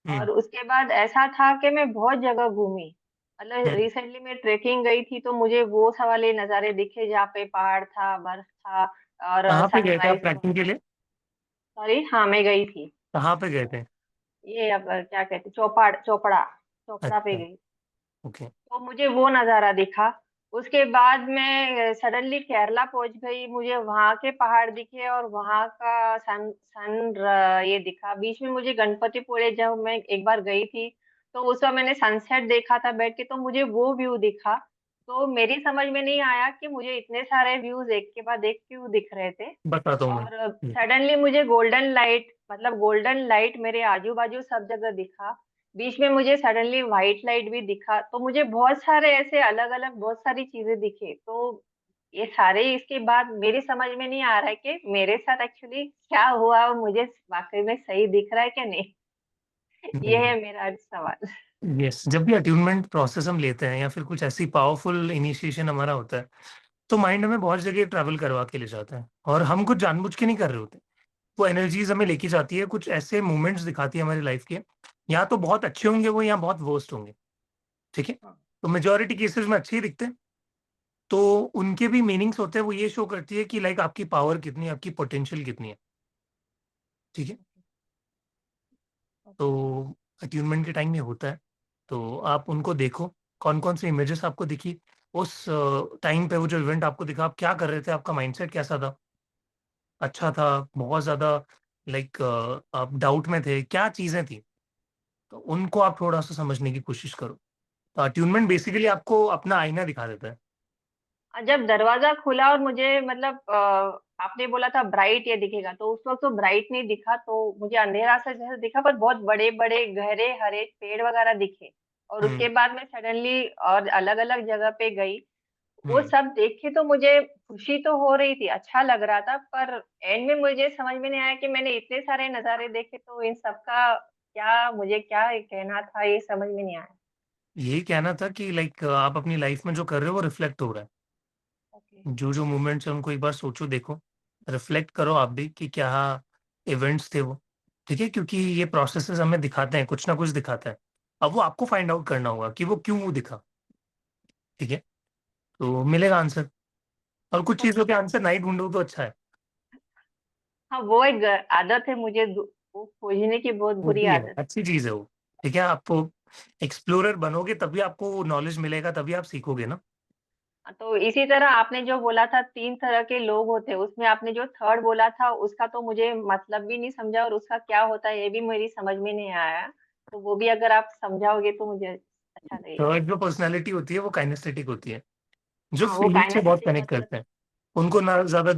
और उसके बाद ऐसा था कि मैं बहुत जगह घूमी, मतलब हम्म। रिसेंटली मैं ट्रेकिंग गई थी, तो मुझे वो सब वाले नज़ारे दिखे जहाँ पे पहाड़ था, बर्फ था, और कहाँ पे गए थे आप सनराइज। ट्रैकिंग के लिए? सॉरी, हाँ मैं गई थी। कहाँ पे गए थे? ये अब क्या कहते, चौपाड़, चोपड़ा, चोपड़ा पे अच्छा, गई। ओके। तो मुझे वो नज़ारा दिखा। उसके बाद मैं सडनली केरला पहुंच गई, मुझे वहां के पहाड़ दिखे और वहां का ये दिखा। बीच में मुझे गणपतिपुळे जब मैं एक बार गई थी, तो उस वक्त मैंने सनसेट देखा था बैठ के, तो मुझे वो व्यू दिखा। तो मेरी समझ में नहीं आया कि मुझे इतने सारे व्यूज एक के बाद एक क्यों दिख रहे थे। बताता हूँ मैं। और सडनली मुझे गोल्डन लाइट, मतलब गोल्डन लाइट मेरे आजू बाजू सब जगह दिखा। बीच में मुझे सडनली व्हाइट लाइट भी दिखा, तो मुझे बहुत सारे ऐसे अलग अलग बहुत सारी चीजें दिखे। तो ये सारे, इसके बाद मेरी समझ में नहीं आ रहा है कि मेरे साथ एक्चुअली क्या हुआ और मुझे वाकई में सही दिख रहा है क्या नहीं। ये नहीं, है मेरा सवाल। यस, जब भी अट्यूनमेंट प्रोसेस हम लेते हैं या फिर कुछ ऐसी पावरफुल इनिशिएशन हमारा होता है, तो माइंड हमें बहुत जगह ट्रैवल करवा के ले जाता है, और हम कुछ जानबूझ के नहीं कर रहे होते। वो एनर्जीज हमें लेके जाती है, कुछ ऐसे मोमेंट्स दिखाती है हमारी लाइफ के, या तो बहुत अच्छे होंगे वो, या बहुत वर्स्ट होंगे। ठीक है, तो मेजोरिटी केसेस में अच्छे ही दिखते हैं, तो उनके भी मीनिंग्स होते हैं। वो ये शो करती है कि लाइक आपकी पावर कितनी है, आपकी पोटेंशियल कितनी है। ठीक है, तो अट्यूनमेंट के टाइम में होता है, तो आप उनको देखो, कौन कौन सी इमेजेस आपको दिखी उस टाइम पे, वो जो इवेंट आपको दिखा, आप क्या कर रहे थे, आपका माइंडसेट कैसा था, अच्छा था, बहुत ज्यादा लाइक आप डाउट में थे, क्या चीजें थी, तो उनको आप थोड़ा सा समझने की कोशिश करो। तो अट्यूनमेंट बेसिकली आपको अपना आईना दिखा देता है। जब दरवाजा खुला और मुझे, मतलब आपने बोला था ब्राइट ये दिखेगा, तो उस वक्त तो ब्राइट नहीं दिखा, तो मुझे अंधेरा सा जैसा दिखा, पर बहुत बड़े बड़े गहरे हरे पेड़ वगैरह दिखे। और उसके हम्म बाद मैं सडनली और अलग अलग जगह पे गई, वो हम्म। सब देख के तो मुझे खुशी तो हो रही थी, अच्छा लग रहा था, पर एंड में मुझे समझ में नहीं आया कि मैंने इतने सारे नज़ारे देखे, तो इन सब का क्या, मुझे क्या कहना था, ये समझ में नहीं आया। यही कहना था कि लाइक आप अपनी लाइफ में जो कर रहे हो वो रिफ्लेक्ट हो रहा है। ओके। जो जो मोमेंट्स है उनको एक बार सोचो, देखो, रिफ्लेक्ट करो आप भी कि क्या इवेंट्स थे वो। ठीक है, क्योंकि ये प्रोसेसेस हमें दिखाते हैं, कुछ ना कुछ दिखाता है। अब वो आपको फाइंड आउट करना होगा कि वो क्यों दिखा। ठीक है, तो मिलेगा आंसर। और कुछ चीजों के आंसर नहीं ढूंढो तो अच्छा है। हाँ, वो एक आदत है मुझे, वो खोजने की बहुत बुरी होती है, आदत। अच्छी चीज है वो। ठीक है, आपको एक्सप्लोरर बनोगे तभी आपको नॉलेज मिलेगा, तभी आप सीखोगे ना। तो इसी तरह आपने जो बोला था 3 तरह के लोग होते हैं, उसमें आपने जो थर्ड बोला था उसका तो मुझे मतलब भी नहीं समझा, और उसका क्या होता है ये भी मेरी समझ में नहीं आया। तो वो भी अगर आप समझाओगे तो मुझे अच्छा लगेगा। तो एक जो पर्सनैलिटी होती है वो काइनेस्थेटिक होती है, जो हाँ, वो फीलिंग से बहुत काइनेस्थेटिक कनेक्ट मतलब। करते हैं। उनको ना ज्यादा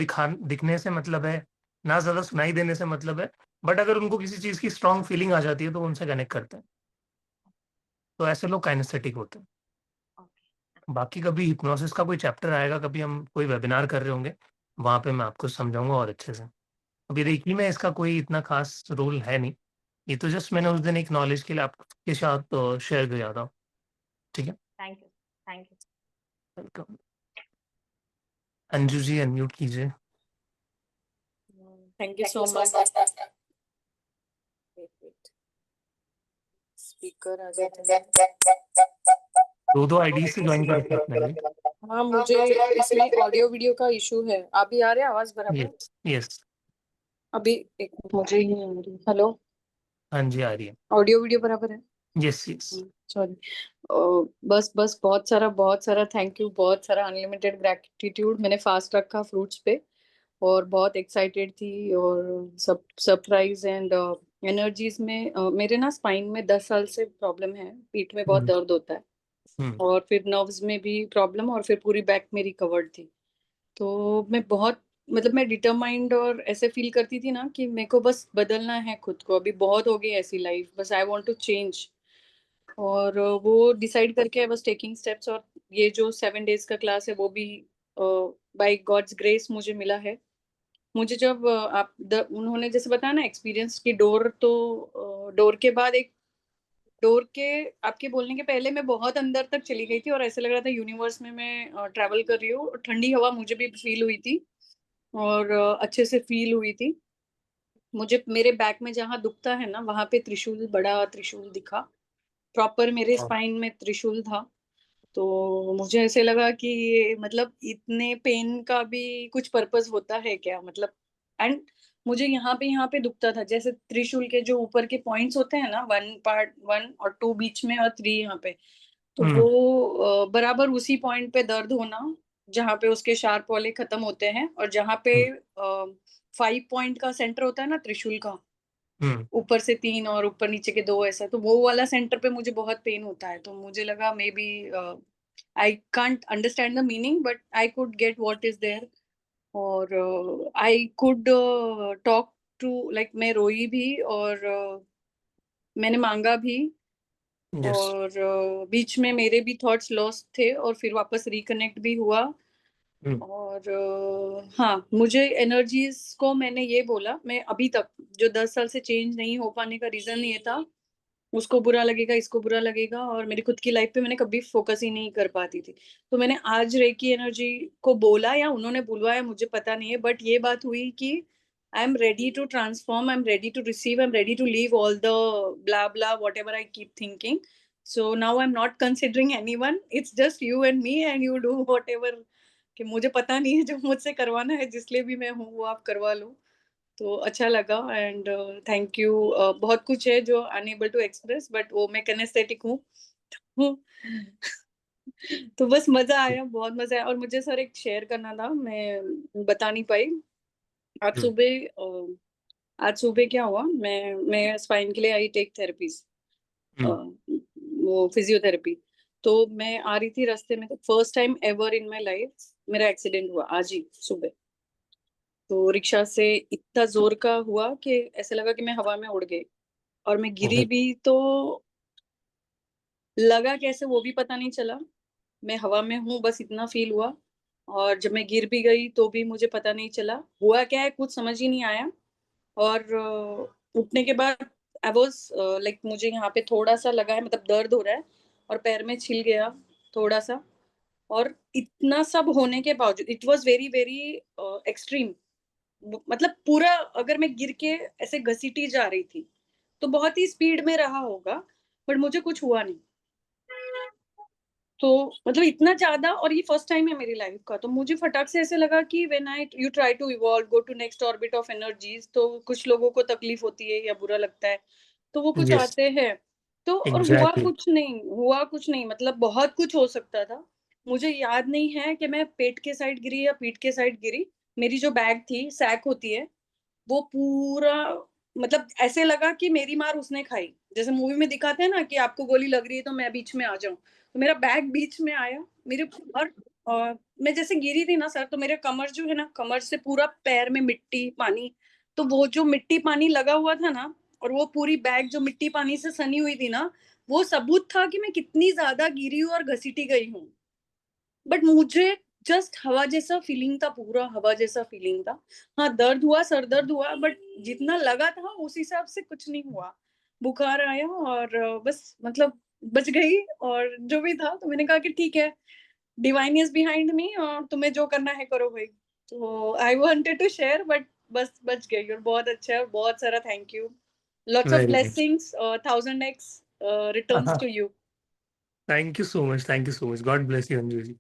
दिखने से मतलब है, ना ज्यादा सुनाई देने से मतलब है, बट अगर उनको किसी चीज की स्ट्रांग फीलिंग आ जाती है तो वो उनसे कनेक्ट करते हैं। तो ऐसे लोग काइनेस्थेटिक होते हैं। बाकी कभी हिप्नोसिस का कोई चैप्टर आएगा, कभी हम कोई वेबिनार कर रहे होंगे, वहां पे मैं आपको समझाऊंगा और अच्छे से। अभी रेकी में इसका कोई इतना खास रोल है नहीं, ये तो जस्ट मैंने उस दिन एक नॉलेज के लिए आपके साथ शेयर किया था। ठीक है, thank you. Thank you. Welcome. Anju ji unmute कीजिए। Thank you so much. Speaker आ जाता है। दो आईडी से ज्वाइन कर सकते हैं। हाँ, मुझे इसमें ऑडियो वीडियो का इशू है। अभी आ रहा है आवाज बराबर? यस यस, अभी एक मुझे ही नहीं आ रही। हेलो, हाँ जी आ रही है। ऑडियो वीडियो बराबर है? Yes yes. सॉरी। बस बहुत सारा थैंक यू, बहुत सारा अनलिमिटेड ग्रैटिट्यूड। मैंने फास्ट रखा फ्रूट्स पे और बहुत एक्साइटेड थी और सब सरप्राइज एंड एनर्जीज में मेरे ना स्पाइन में 10 साल से प्रॉब्लम है, पीठ में बहुत दर्द होता है और फिर नर्व्स में भी प्रॉब्लम और फिर पूरी बैक मेरी कवर्ड थी। तो मैं बहुत मतलब मैं डिटरमाइंड और ऐसे फील करती थी ना कि मेरे को बस बदलना है खुद को, अभी बहुत हो गई ऐसी लाइफ, बस आई वांट टू चेंज। और वो डिसाइड करके आई वाज टेकिंग स्टेप्स और ये जो 7 डेज का क्लास है वो भी बाय गॉड्स ग्रेस मुझे मिला है। मुझे जब उन्होंने जैसे बताया ना एक्सपीरियंस की डोर, तो डोर के बाद एक डोर के आपके बोलने के पहले मैं बहुत अंदर तक चली गई थी और ऐसे लग रहा था यूनिवर्स में मैं ट्रैवल कर रही हूँ। ठंडी हवा मुझे भी फील हुई थी और अच्छे से फील हुई थी। मुझे मेरे बैक में जहाँ दुखता है ना वहां पे त्रिशूल, बड़ा त्रिशूल दिखा, प्रॉपर मेरे स्पाइन में त्रिशूल था। तो मुझे ऐसे लगा कि ये मतलब इतने पेन का भी कुछ पर्पस होता है क्या, मतलब। एंड मुझे यहाँ पे दुखता था, जैसे त्रिशूल के जो ऊपर के पॉइंट्स होते हैं ना, 1 और 2 बीच में और 3 यहाँ पे, तो वो बराबर उसी पॉइंट पे दर्द होना जहाँ पे उसके शार्प वाले खत्म होते हैं और जहाँ पे 5 पॉइंट का सेंटर होता है ना त्रिशूल का, ऊपर से 3 और ऊपर नीचे के 2, ऐसा, तो वो वाला सेंटर पे मुझे बहुत पेन होता है। तो मुझे लगा maybe I can't understand the meaning but I could get what is there और I could talk to, like मैं रोई भी और मैंने मांगा भी और बीच में मेरे भी थॉट्स लॉस्ट थे और फिर वापस रिकनेक्ट भी हुआ। और हाँ, मुझे एनर्जीज को मैंने ये बोला, मैं अभी तक जो 10 साल से चेंज नहीं हो पाने का रीजन ये था, उसको बुरा लगेगा, इसको बुरा लगेगा, और मेरी खुद की लाइफ पे मैंने कभी फोकस ही नहीं कर पाती थी। तो मैंने आज रेकी एनर्जी को बोला या उन्होंने बुलवाया मुझे पता नहीं है, बट ये बात हुई कि I am ready to transform, I am ready to receive, I am ready to leave all the blah blah whatever I keep thinking. So now I am not considering anyone, it's just you and me and you do whatever, कि मुझे पता नहीं है, जो मुझसे करवाना है, जिस लिए भी मैं हूँ वो आप करवा लो। तो अच्छा लगा एंड थैंक यू। बहुत कुछ है जो अनएबल टू एक्सप्रेस, बट वो मैं किनेस्थेटिक हूँ तो बस मजा आया, बहुत मजा आया। और मुझे सर एक शेयर करना था, मैं बता नहीं पाई। आज सुबह क्या हुआ, मैं स्पाइन के लिए आई टेक थेरेपीज, वो फिजियोथेरेपी। तो मैं आ रही थी रास्ते में, first time ever in my life मेरा एक्सीडेंट हुआ आज ही सुबह। तो रिक्शा से इतना जोर का हुआ कि ऐसे लगा कि मैं हवा में उड़ गई और मैं गिरी भी, तो लगा कैसे वो भी पता नहीं चला, मैं हवा में हूँ बस इतना फील हुआ। और जब मैं गिर भी गई तो भी मुझे पता नहीं चला हुआ क्या है, कुछ समझ ही नहीं आया। और उठने के बाद आई वाज लाइक, मुझे यहाँ पे थोड़ा सा लगा है, मतलब दर्द हो रहा है और पैर में छिल गया थोड़ा सा। और इतना सब होने के बावजूद it was very very extreme, मतलब पूरा अगर मैं गिर के ऐसे घसीटी जा रही थी तो बहुत ही स्पीड में रहा होगा, बट मुझे कुछ हुआ नहीं। तो मतलब इतना ज्यादा, और ये फर्स्ट टाइम है मेरी लाइफ का। तो मुझे फटाक से ऐसे लगा कि when I you try to evolve, go to next orbit of energies, तो कुछ लोगों को तकलीफ होती है या बुरा लगता है, तो वो कुछ आते हैं। तो और हुआ कुछ नहीं, मतलब बहुत कुछ हो सकता था। मुझे याद नहीं है कि मैं पेट के साइड गिरी या पीठ के साइड गिरी। मेरी जो बैग थी, सैक होती है, वो पूरा, मतलब ऐसे लगा कि मेरी मार उसने खाई। जैसे मूवी में दिखाते हैं ना कि आपको गोली लग रही है तो मैं बीच में आ जाऊं, तो मेरा बैग बीच में आया मेरे। और मैं जैसे गिरी थी ना सर, तो मेरे कमर जो है ना, कमर से पूरा पैर में मिट्टी पानी, तो वो जो मिट्टी पानी लगा हुआ था ना, और वो पूरी बैग जो मिट्टी पानी से सनी हुई थी ना, वो सबूत था कि मैं कितनी ज्यादा गिरी हूँ और घसीटी गई हूँ। बट मुझे जस्ट हवा जैसा फीलिंग था, पूरा हवा जैसा फीलिंग था। हाँ, दर्द हुआ, सर दर्द हुआ, बट जितना लगा था उस हिसाब से कुछ नहीं हुआ। बुखार आया और बस, मतलब बच गई और जो भी था, तो मैंने कहा कि ठीक है, डिवाइन इज बिहाइंड मी और तुम्हें जो करना है करो भाई। तो I wanted to share, but बस बच गई और बहुत अच्छा है और बहुत सारा thank you. Lots of very nice. Blessings, 1000x returns to you. Thank you so much, thank you so much, god bless you Anju ji.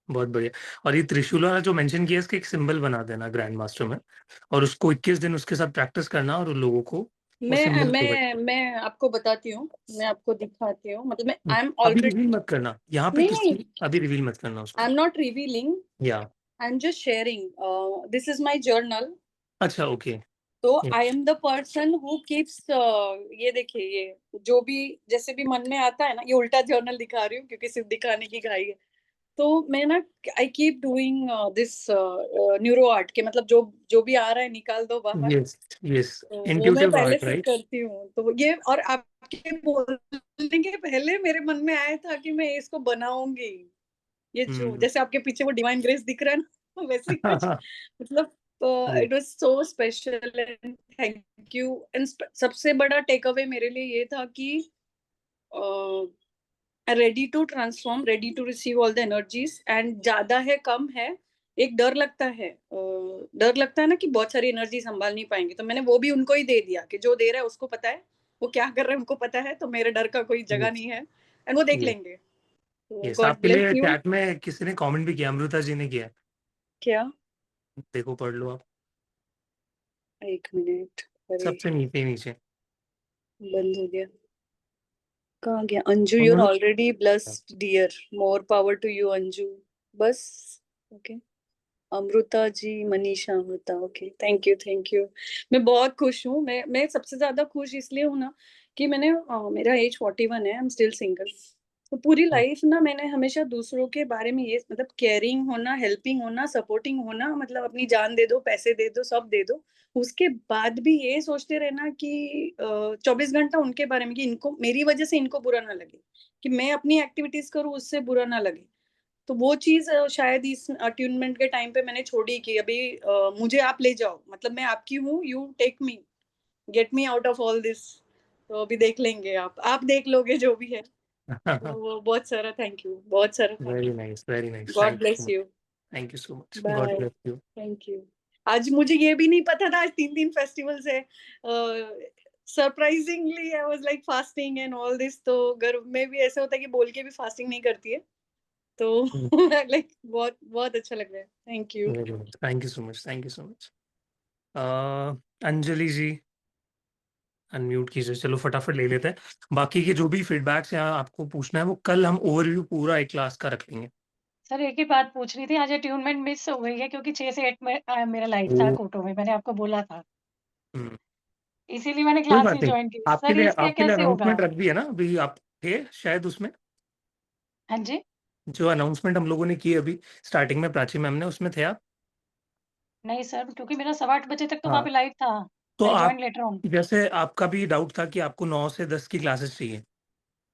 बहुत बढ़िया। और ये त्रिशूल वाला जो मेंशन किया, इसका एक सिंबल बना देना ग्रैंड मास्टर में, और उसको 21 दिन उसके साथ प्रैक्टिस करना, और उन लोगों को वो मैं सिंबल मैं आपको बताती हूँ, मैं आपको दिखाती हूँ, मतलब मैं आई एम अभी ऑलरेडी, रिवील मत करना यहाँ पे नहीं किसी, अभी रिवील मत करना उसको। आई एम नॉट रिवीलिंग, या I am just sharing, this is my journal. अच्छा, ओके। तो I am the person who keeps, ये देखिए, ये जो भी जैसे भी मन में आता है ना, ये उल्टा जर्नल दिखा रही हूँ क्योंकि सिर्फ दिखाने की घाई है। तो मैं ना, I keep doing this neuro art के, मतलब जो जो भी आ रहा है निकाल दो बाहर। यस यस, तो वो मैं इंट्यूटिव पहले आर्ट, से राइट। करती हूँ, तो ये, और आपके बोलने के पहले मेरे मन में आया था कि मैं इसको बनाऊंगी। ये जो जैसे आपके पीछे वो डिवाइन ग्रेस दिख रहा है ना, वैसे ही कुछ, मतलब it was so special and thank you. And सबसे बड़ा टेक अवे मेरे लिए ये था कि ready to transform, ready to receive all the energies, and ज्यादा है कम है, एक डर लगता है, डर लगता है ना कि बहुत सारी एनर्जी संभाल नहीं पाएंगे, तो मैंने वो भी उनको ही दे दिया कि जो दे रहा है उसको पता है, वो क्या कर रहे हैं उनको पता है, तो मेरे डर का कोई जगह नहीं है, एंड वो देख लेंगे। तो यस, गॉड आपके ब्लेस लिए यू। चैट में किसी ने कमेंट भी किया, अमृता जी ने किया, क्या? देखो पढ़ लो आप, एक मिनट, अरे सबसे नीचे नीचे। बंद हो गया, कहाँ गया? अंजू, यूर उन्होंने already blessed dear, more power to you Anju. बस, okay. Amrita ji, Manisha Amrita, okay, thank you, thank you. मैं बहुत खुश हूँ, मैं सबसे ज्यादा खुश इसलिए हूँ ना कि मैंने, मेरा एज 41 है, आई एम स्टिल सिंगल। तो पूरी लाइफ ना मैंने हमेशा दूसरों के बारे में ये, मतलब केयरिंग होना, हेल्पिंग होना, सपोर्टिंग होना, मतलब अपनी जान दे दो, पैसे दे दो, सब दे दो, उसके बाद भी ये सोचते रहना कि 24 घंटा उनके बारे में, कि इनको, मेरी वजह से इनको बुरा ना लगे, कि मैं अपनी एक्टिविटीज करूँ उससे बुरा ना लगे। तो वो चीज शायद इस अट्यूनमेंट के टाइम पे मैंने छोड़ी कि अभी मुझे आप ले जाओ, मतलब मैं आपकी हूँ, you take me, get me out of all this. तो अभी देख लेंगे, आप देख लोगे जो भी है। तो वो बहुत सारा थैंक यू, बहुत सारा thank very you. Nice, very nice, god bless you. Thank you so much, god bye. Bless you. Thank you. आज मुझे ये भी नहीं पता था, आज 3 दिन फेस्टिवल्स है, surprisingly I was like fasting and all this. तो घर में भी ऐसा होता है कि बोल के भी फास्टिंग नहीं करती है, तो लाइक बहुत बहुत अच्छा लग रहा है। Thank you. Very nice, thank you so much, thank you so much. Anjali ji unmute कीजिए, चलो फटाफट ले लेते हैं। बाकी के जो भी फीडबैक्स हैं आपको पूछना है, वो कल हम ओवरव्यू पूरा एक क्लास का रख लेंगे। सर एक ही बात पूछनी थी, आज अट्यूनमेंट मिस हो गई है क्योंकि 6 से 8 में मेरा लाइव था कोटो में, मैंने आपको बोला था, हम्म, इसीलिए मैंने कोई क्लास बात नहीं नहीं, ज्वाइन की। सर इसके आपके लिए कैसे होगा? अनाउंसमेंट रख दी है ना, अभी आप थे शायद उसमें, हाँ जी, जो अनाउंसमेंट हम लोगों ने की अभी स्टार्टिंग में प्राची मैम ने, उसमें थे आप? नहीं सर, क्योंकि मेरा 8:15 बजे तक तो वहाँ हाँ, पे लाइव था। तो आई आप, जॉइन लेटर ऑन। जैसे आपका भी डाउट था कि आपको 9 से 10 की क्लासेस चाहिए,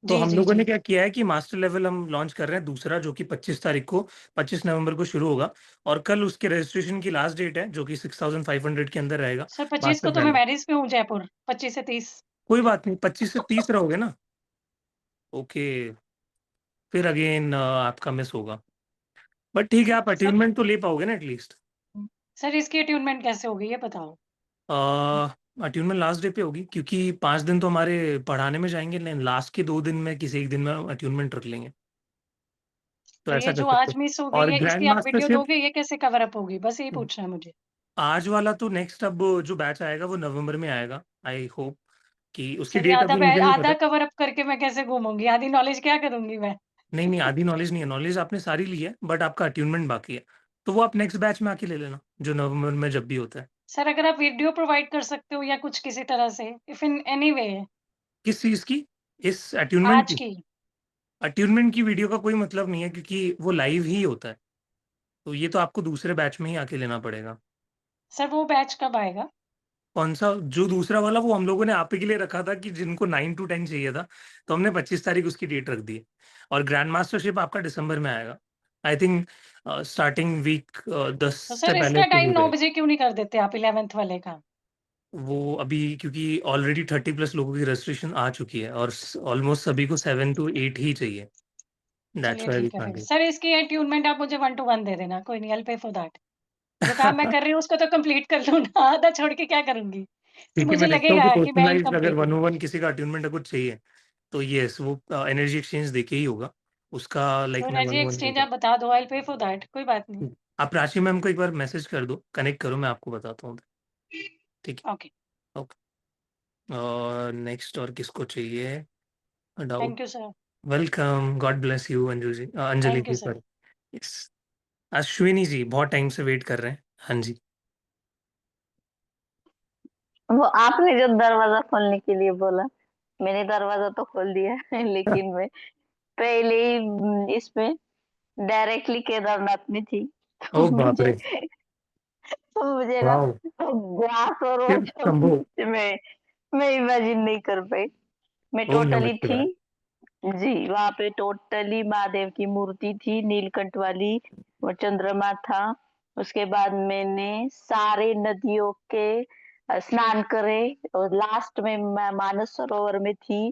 तो जी हम जी लोगों ने जी क्या किया है कि मास्टर लेवल हम लॉन्च कर रहे हैं दूसरा, जो कि 25 तारीख को, 25 नवंबर को शुरू होगा, और कल उसके रजिस्ट्रेशन की लास्ट डेट है, जो कि 6500 के अंदर रहेगा सर 25 को मास्टर तो मैं प्लान। मैरिज पे हूँ जयपुर, 25 से 30। कोई बात नहीं, 25 से 30 रहोगे ना? ओके, फिर अगेन आपका मिस होगा, बट ठीक है, आप सर अटेनमेंट तो ले पाओगे ना एटलीस्ट। सर इसकी अट्यूनमेंट कैसे होगी ये बताओ। अट्यूनमेंट लास्ट डे पे होगी, क्योंकि 5 दिन तो हमारे पढ़ाने में जाएंगे, लेकिन लास्ट के 2 दिन में किसी एक दिन में अट्यूनमेंट रख लेंगे, तो तो ऐसा ये कर जो सकते आज हैं। मिस हो गई और है, इसकी ग्रैंड आप वीडियो मास्टरशिप दोगे, ये कैसे कवर अप होगी, बस यही पूछना है मुझे। आज वाला तो नेक्स्ट, अब जो बैच आएगा वो नवंबर में आएगा, आई होप कि उसकी सर ये डेट अभी मुझे नहीं आधा पता। कवर अप करके मैं कैसे घूमूंगी, आधी नॉलेज क्या करूंगी मैं। नहीं नहीं, आधी नॉलेज नहीं है, नॉलेज आपने सारी ली है, बट आपका अट्यूनमेंट बाकी है, तो वो आप नेक्स्ट बैच में आके ले लेना, जो नवंबर में जब भी होता है। सर अगर आप वीडियो प्रोवाइड कर सकते हो या कुछ किसी तरह से, इफ इन एनी वे। किस चीज़ की? इस अट्यूनमेंट आज की? की। अट्यूनमेंट की वीडियो का कोई मतलब नहीं है, क्योंकि वो लाइव ही होता है, तो ये तो आपको दूसरे बैच में ही आके लेना पड़ेगा। सर वो बैच कब आएगा? कौन सा? जो दूसरा वाला, वो हम लोगों ने आप ही के लिए रखा था, कि जिनको 9 to 10 चाहिए था, तो हमने 25 तारीख उसकी डेट रख दी है। और ग्रैंड मास्टरशिप आपका दिसंबर में आएगा, आई थिंक स्टार्टिंग वीक 10 तो से सर पहले इसका शुरू टाइम हो 9 जाएगा। बजे क्यों नहीं कर देते आप 11th वाले का? वो अभी क्योंकि ऑलरेडी 30+ लोगों की रजिस्ट्रेशन आ चुकी है और ऑलमोस्ट सभी को 7 to 8 ही चाहिए। दैट्स चलिए व्हाई वी ठीक है कांट फिर डू। सर, इसकी अट्यूनमेंट आप मुझे 1 to 1 दे देना, कोई नहीं, I will pay for that. जो काम मैं कर रही हूँ उसको तो कंप्लीट कर लूँ ना, आधा छोड़ के क्या करूंगी? फिर क्योंकि मुझे मैं देखता हूँ कि लगेगा कि मैं पर्सनलाइज्ड अगर इनकम्प्लीट हूँ। 101 किसी का अट्यूनमेंट अगर चाहिए तो यस वो एनर्जी एक्सचेंज देके ही होगा उसका। तो लाइक मैं एनर्जी 101 नहीं एक्सचेंज आप करता। बता दो, I will pay for that, कोई बात नहीं। आप राशि मैम को एक बार मैसेज कर दो, कनेक्ट करो, मैं आपको बताता हूँ। ठीक ओके, है, ओके। और नेक्स्ट और किसको चाहिए doubt? Thank you sir. Welcome, god bless you Anju ji, Anjali thank you ji, sir. Sorry. Yes, Ashwini ji बहुत टाइम से वेट कर रहे हैं। हाँ जी। वो आपने जो दरवाजा खोलने के लिए बोला, मैंने दरवाजा तो खोल दिया है लेकिन मैं पहले ही इसमें डायरेक्टली केदारनाथ में थी। ओ बाप रे, तो मुझे ना वाओ, ग्रास और वो शिव जो शंभू, मैं इमेजिन नहीं कर पाई। मैं ओम नमः टोटली थी शिवाय। जी, वहां पे टोटली महादेव की मूर्ति थी नीलकंठ वाली, वो चंद्रमा था। उसके बाद मैंने सारे नदियों के स्नान करे और लास्ट में मैं मानस सरोवर में थी।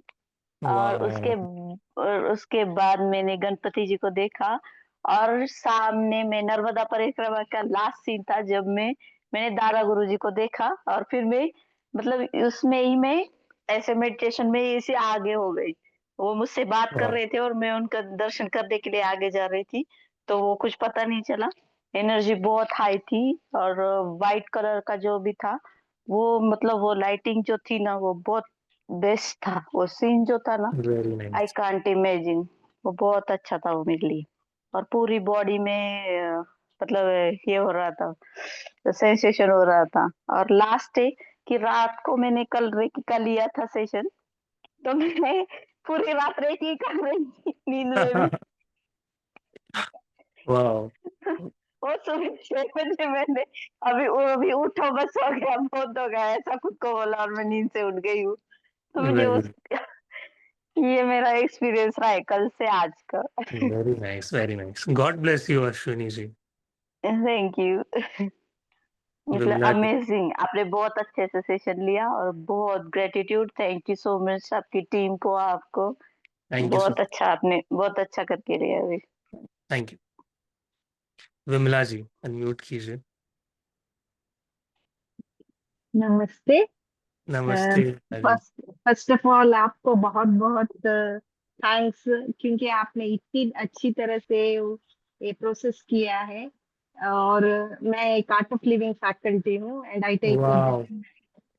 और वाह, उसके बाद मैंने गणपति जी को देखा। और सामने में नर्मदा परिक्रमा का लास्ट सीन था जब मैंने दादा गुरु जी को देखा। और फिर मैं मतलब उसमें ही मैं ऐसे मेडिटेशन में इसे आगे हो गई। वो मुझसे बात कर वाह, रहे थे और मैं उनका दर्शन करने के लिए आगे जा रही थी। तो वो कुछ पता नहीं चला। एनर्जी बहुत हाई थी। और वाइट कलर का जो भी था वो मतलब वो लाइटिंग जो थी ना वो बहुत बेस्ट था। वो सीन जो था ना very I nice. Can't imagine. वो बहुत अच्छा था वो मेरे लिए। और पूरी बॉडी में मतलब ये हो रहा था, सेंसेशन हो रहा था। और लास्ट है कि रात को मैंने कल लिया था सेशन। तो मैं पूरी रात रेकी कर रही थी नींद में भी। वाह, और सुबह 6 बजे मैंने अभी उठो बस हो गया बहुत हो गया ऐसा खुद को बोला और मैं नींद से उठ गई हूँ। तो मुझे वेरी उस ये मेरा एक्सपीरियंस रहा है कल से आज का। Very nice, very nice, god bless you Ashwini ji. Thank you. मतलब विमला जी, अमेजिंग, आपने बहुत अच्छे से सेशन लिया और बहुत gratitude. Thank you so much आपकी टीम को, आपको। थैंक यू सो, बहुत अच्छा, आपने बहुत अच्छा करके लिया अभी। Thank you. Vimla ji unmute कीजिए। नमस्ते। नमस्ते Vimla ji. First first of all आपको बहुत बहुत थैंक्स, क्योंकि आपने इतनी अच्छी तरह से ये प्रोसेस किया है। और मैं एक आर्ट ऑफ लिविंग फैकल्टी हूँ एंड आई टेक वाह,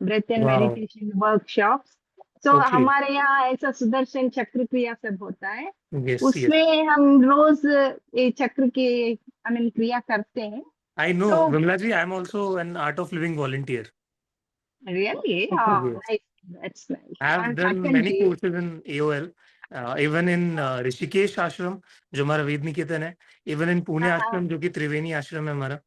ब्रेथ एंड वाह, मेडिटेशन वर्कशॉप्स। तो ओके, हमारे यहाँ ऐसा सुदर्शन चक्र क्रिया सब होता है। यस यस, उसमें हम रोज ये चक्र के आई मीन क्रिया करते हैं। आई नो तो Vimla ji, I am also an art of living volunteer. really, Yes. nice, that's nice. I have I'm done many faculty. courses in AOL, even in Rishikesh आश्रम जो हमारा वेद निकेतन है, even in पुणे हाँ हाँ। आश्रम जो कि त्रिवेणी आश्रम है हमारा।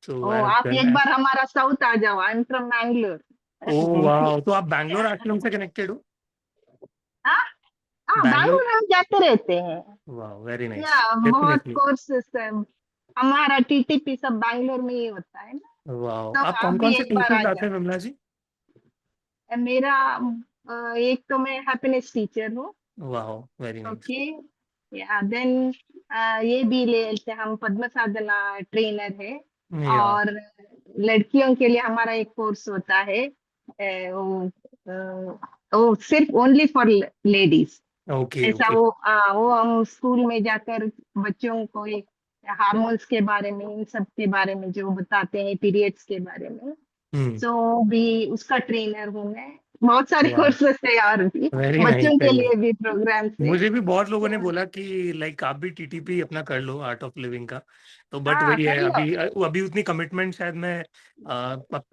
So ओ, I have आप done एक that. बार हमारा साउथ आ जाओ, I am from Mangalore. Oh wow, तो आप बैंगलोर आश्रम से कनेक्टेड हो? हाँ हाँ, बैंगलोर, बैंगलोर हम जाते रहते हैं। wow, very nice, या बहुत definitely, कोर्सेस हमारा टीटीपी सब बैंगलोर में ही होता है ना। wow. तो आप आप कौन भी कौन से एक बार कोर्सेज आ लाते जाओ। हैं विमला जी? मेरा एक तो मैं हैप्पीनेस टीचर हूँ। Wow, very nice. ओके, या देन ये भी ले लेते हैं हम, पद्म साधना ट्रेनर है। Yeah, और लड़कियों के लिए हमारा एक कोर्स होता है, वो सिर्फ ओनली फॉर लेडीज। okay, ऐसा okay. वो हम स्कूल में जाकर बच्चों को हार्मोन्स के बारे में, इन सब के बारे में जो बताते हैं, पीरियड्स के बारे में। Hmm. सो भी उसका ट्रेनर हूँ मैं। बहुत सारे Wow, कोर्सेस है और भी, very nice, बच्चों के very nice. लिए भी प्रोग्राम से। मुझे भी बहुत लोगों ने बोला कि लाइक आप भी टीटीपी अपना कर लो आर्ट ऑफ लिविंग का। तो बट हाँ वही है, कर लो। अभी उतनी कमिटमेंट शायद मैं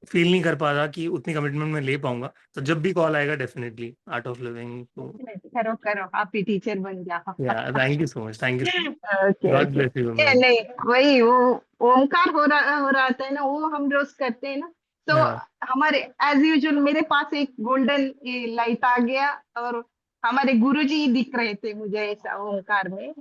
फील नहीं कर पा रहा कि उतनी कमिटमेंट मैं ले पाऊंगा। तो जब भी कॉल आएगा डेफिनेटली आर्ट ऑफ लिविंग तो। करो करो, आप ही टीचर बन जाओ। या thank you so much, thank you so much, okay God okay. Bless you ये मैम। नहीं, वही वो ओमकार हो रहा था ना, वो हम रोज करते हैं ना। तो हाँ, हमारे एज यूजुअल मेरे पास एक गोल्डन लाइट आ गया और हमारे गुरुजी दिख रहे थे मुझे ऐसा ओमकार में।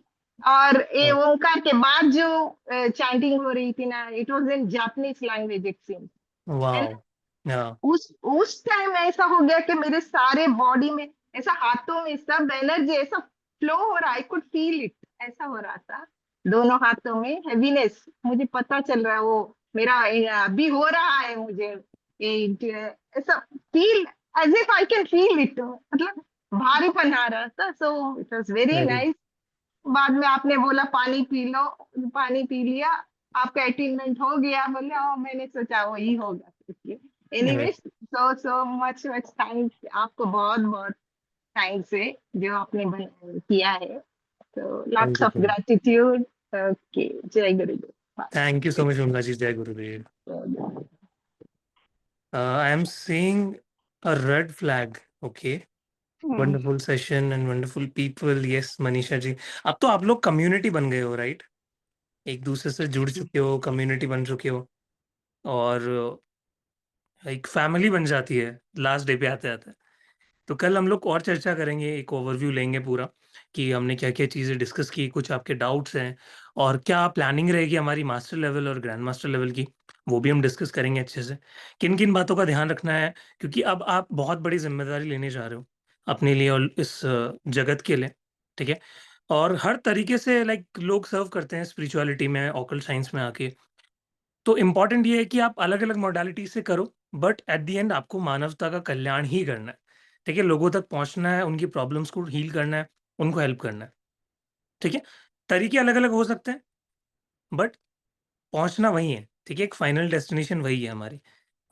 और ये हाँ, ओमकार के बाद जो चैंटिंग हो रही थी ना, it was in Japanese language it seems, है वाओ, ना। हाँ उस टाइम ऐसा हो गया कि मेरे सारे बॉडी में ऐसा, हाथों में सब एनर्जी ऐसा फ्लो हो रहा, आई कुड फील इट, ऐसा हो रहा था। दोनों हाथों में हैवीनेस, मुझे पता चल रहा है वो मेरा अभी हो रहा है, मुझे ऐसा feel, as if I can feel it, मतलब भारीपन आ रहा था। So it was very very nice. बाद में आपने बोला पानी पी लो, पानी पी लिया, आपका अटेनमेंट हो गया, बोले मैंने सोचा वही होगा। Anyway, so much much thanks, आपको बहुत बहुत थैंक्स है जो आपने किया है। तो thank lots you of gratitude. Okay, जय Gurudev. Thank you so much Umla ji, जय Gurudev. Bye. I am seeing a red flag. Okay, wonderful session and wonderful people. Yes Manisha ji, अब तो आप लोग कम्युनिटी बन गए हो, राइट? एक दूसरे से जुड़ चुके हो, कम्युनिटी बन चुके हो, और एक फैमिली बन जाती है लास्ट डे पे आते आते। तो कल हम लोग और चर्चा करेंगे, एक ओवरव्यू लेंगे पूरा कि हमने क्या क्या चीज़ें डिस्कस की, कुछ आपके डाउट्स हैं, और क्या प्लानिंग रहेगी हमारी मास्टर लेवल और ग्रैंड मास्टर लेवल की, वो भी हम डिस्कस करेंगे अच्छे से। किन किन बातों का ध्यान रखना है, क्योंकि अब आप बहुत बड़ी जिम्मेदारी लेने जा रहे हो अपने लिए और इस जगत के लिए, ठीक है? और हर तरीके से लाइक लोग सर्व करते हैं स्पिरिचुअलिटी में, ऑकल्ट साइंस में आके। तो इम्पोर्टेंट ये है कि आप अलग-अलग मॉडलिटी से करो, बट एट द एंड आपको मानवता का कल्याण ही करना है, ठीक है? लोगों तक पहुँचना है, उनकी प्रॉब्लम्स को हील करना है, उनको हेल्प करना है, ठीक है? तरीके अलग-अलग हो सकते हैं, बट पहुँचना वही है, ठीक है? एक फाइनल डेस्टिनेशन वही है हमारी,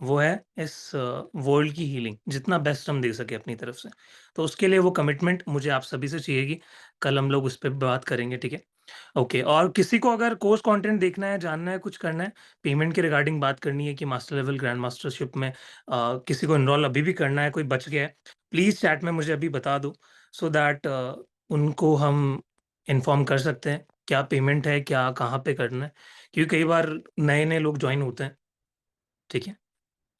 वो है इस वर्ल्ड की हीलिंग, जितना बेस्ट हम दे सकें अपनी तरफ से। तो उसके लिए वो कमिटमेंट मुझे आप सभी से चाहिए कि कल हम लोग उस पे बात करेंगे, ठीक है? ओके, और किसी को अगर कोर्स कंटेंट देखना है, जानना है, कुछ करना है, पेमेंट के रिगार्डिंग बात करनी है कि मास्टर लेवल ग्रैंड मास्टरशिप में किसी को एनरोल अभी भी करना है, कोई बच गया है, प्लीज़ चैट में मुझे अभी बता दो, सो दैट उनको हम इन्फॉर्म कर सकते हैं, क्या पेमेंट है, क्या कहाँ पे करना है, क्योंकि कई बार नए-नए लोग जॉइन होते हैं, ठीक है?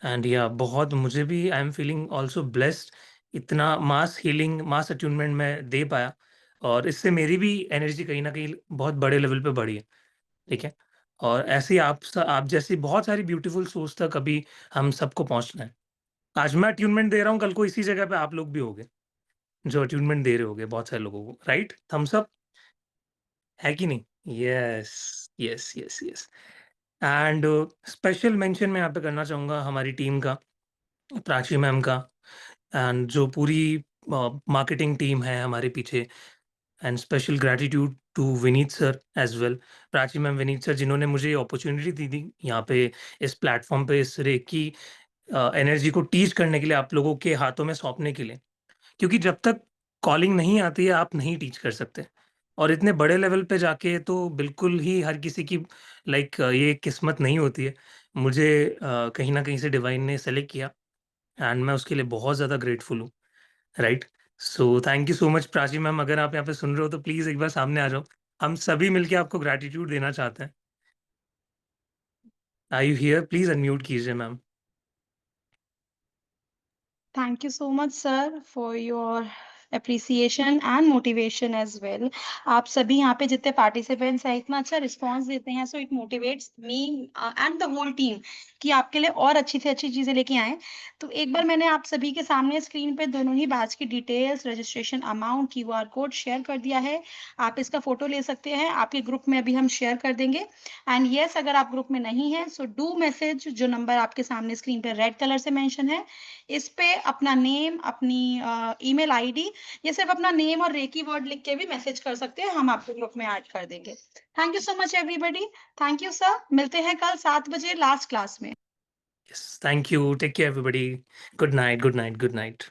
एंड या बहुत मुझे भी I am feeling also blessed, इतना मास हीलिंग, मास अट्यूनमेंट मैं दे पाया, और इससे मेरी भी एनर्जी कहीं न कहीं बहुत बड़े लेवल पे बढ़ी है, ठीक है? और ऐसे ही आप जैसी बहुत सारी ब्यूटीफुल सोल्स तक अभी हम सबको पहुँचना है। आज मैं अट्यूनमेंट दे रहा हूँ, कल को इसी जगह पे आप लोग भी होगे, जो अट्यूनमेंट दे रहे होगे बहुत सारे लोगों को, राइट? थम्स अप, है कि नहीं? Yes, yes, yes, yes. And special mention मैं यहाँ पे करना चाहूँगा हमारी टीम का, प्राची मैम का, एंड जो पूरी मार्केटिंग टीम है हमारे पीछे, and special gratitude to Vineet sir as well. Prachi ma'am, Vineet sir, जिन्होंने मुझे अपॉर्चुनिटी दी थी यहाँ पे इस प्लेटफॉर्म पे इस रेकी एनर्जी को टीच करने के लिए, आप लोगों के हाथों में सौंपने के लिए, क्योंकि जब तक कॉलिंग नहीं आती है आप नहीं टीच कर सकते, और इतने बड़े लेवल पे जाके तो बिल्कुल ही हर किसी की लाइक ये किस्मत नहीं होती है। मुझे कहीं ना कहीं से डिवाइन ने सेलेक्ट किया, एंड मैं उसके लिए बहुत ज़्यादा ग्रेटफुल हूँ, right? So thank you so much Prachi ma'am, अगर आप यहाँ पे सुन रहे हो तो प्लीज़ एक बार सामने आ जाओ, हम सभी मिलके आपको ग्रैटिट्यूड देना चाहते हैं। Are you here? Please unmute कीजिए ma'am. Thank you so much, sir, for your appreciation and motivation as well. आप सभी यहाँ पे जितने participants हैं इतना अच्छा response देते हैं, so it motivates me and the whole team कि आपके लिए और अच्छी से अच्छी चीजें लेके आएं। तो एक बार मैंने आप सभी के सामने स्क्रीन पे दोनों ही बैच की details, registration amount, QR code share कर दिया है। आप इसका फोटो ले सकते हैं, आपके ग्रुप में अभी हम शेयर कर देंगे। एंड यस, अगर आप ग्रुप में नहीं है सो डू मैसेज, जो नंबर आपके सामने स्क्रीन पे रेड कलर से मेंशन है, इस पे अपना नेम, अपनी ईमेल आईडी, या सिर्फ अपना नेम और रेकी वर्ड लिख के भी मैसेज कर सकते हैं, हम आपको ग्रुप में ऐड कर देंगे। Thank you so much everybody. Thank you sir, मिलते हैं कल 7 बजे लास्ट क्लास में। Yes, thank you, take care everybody, good night, good night, good night.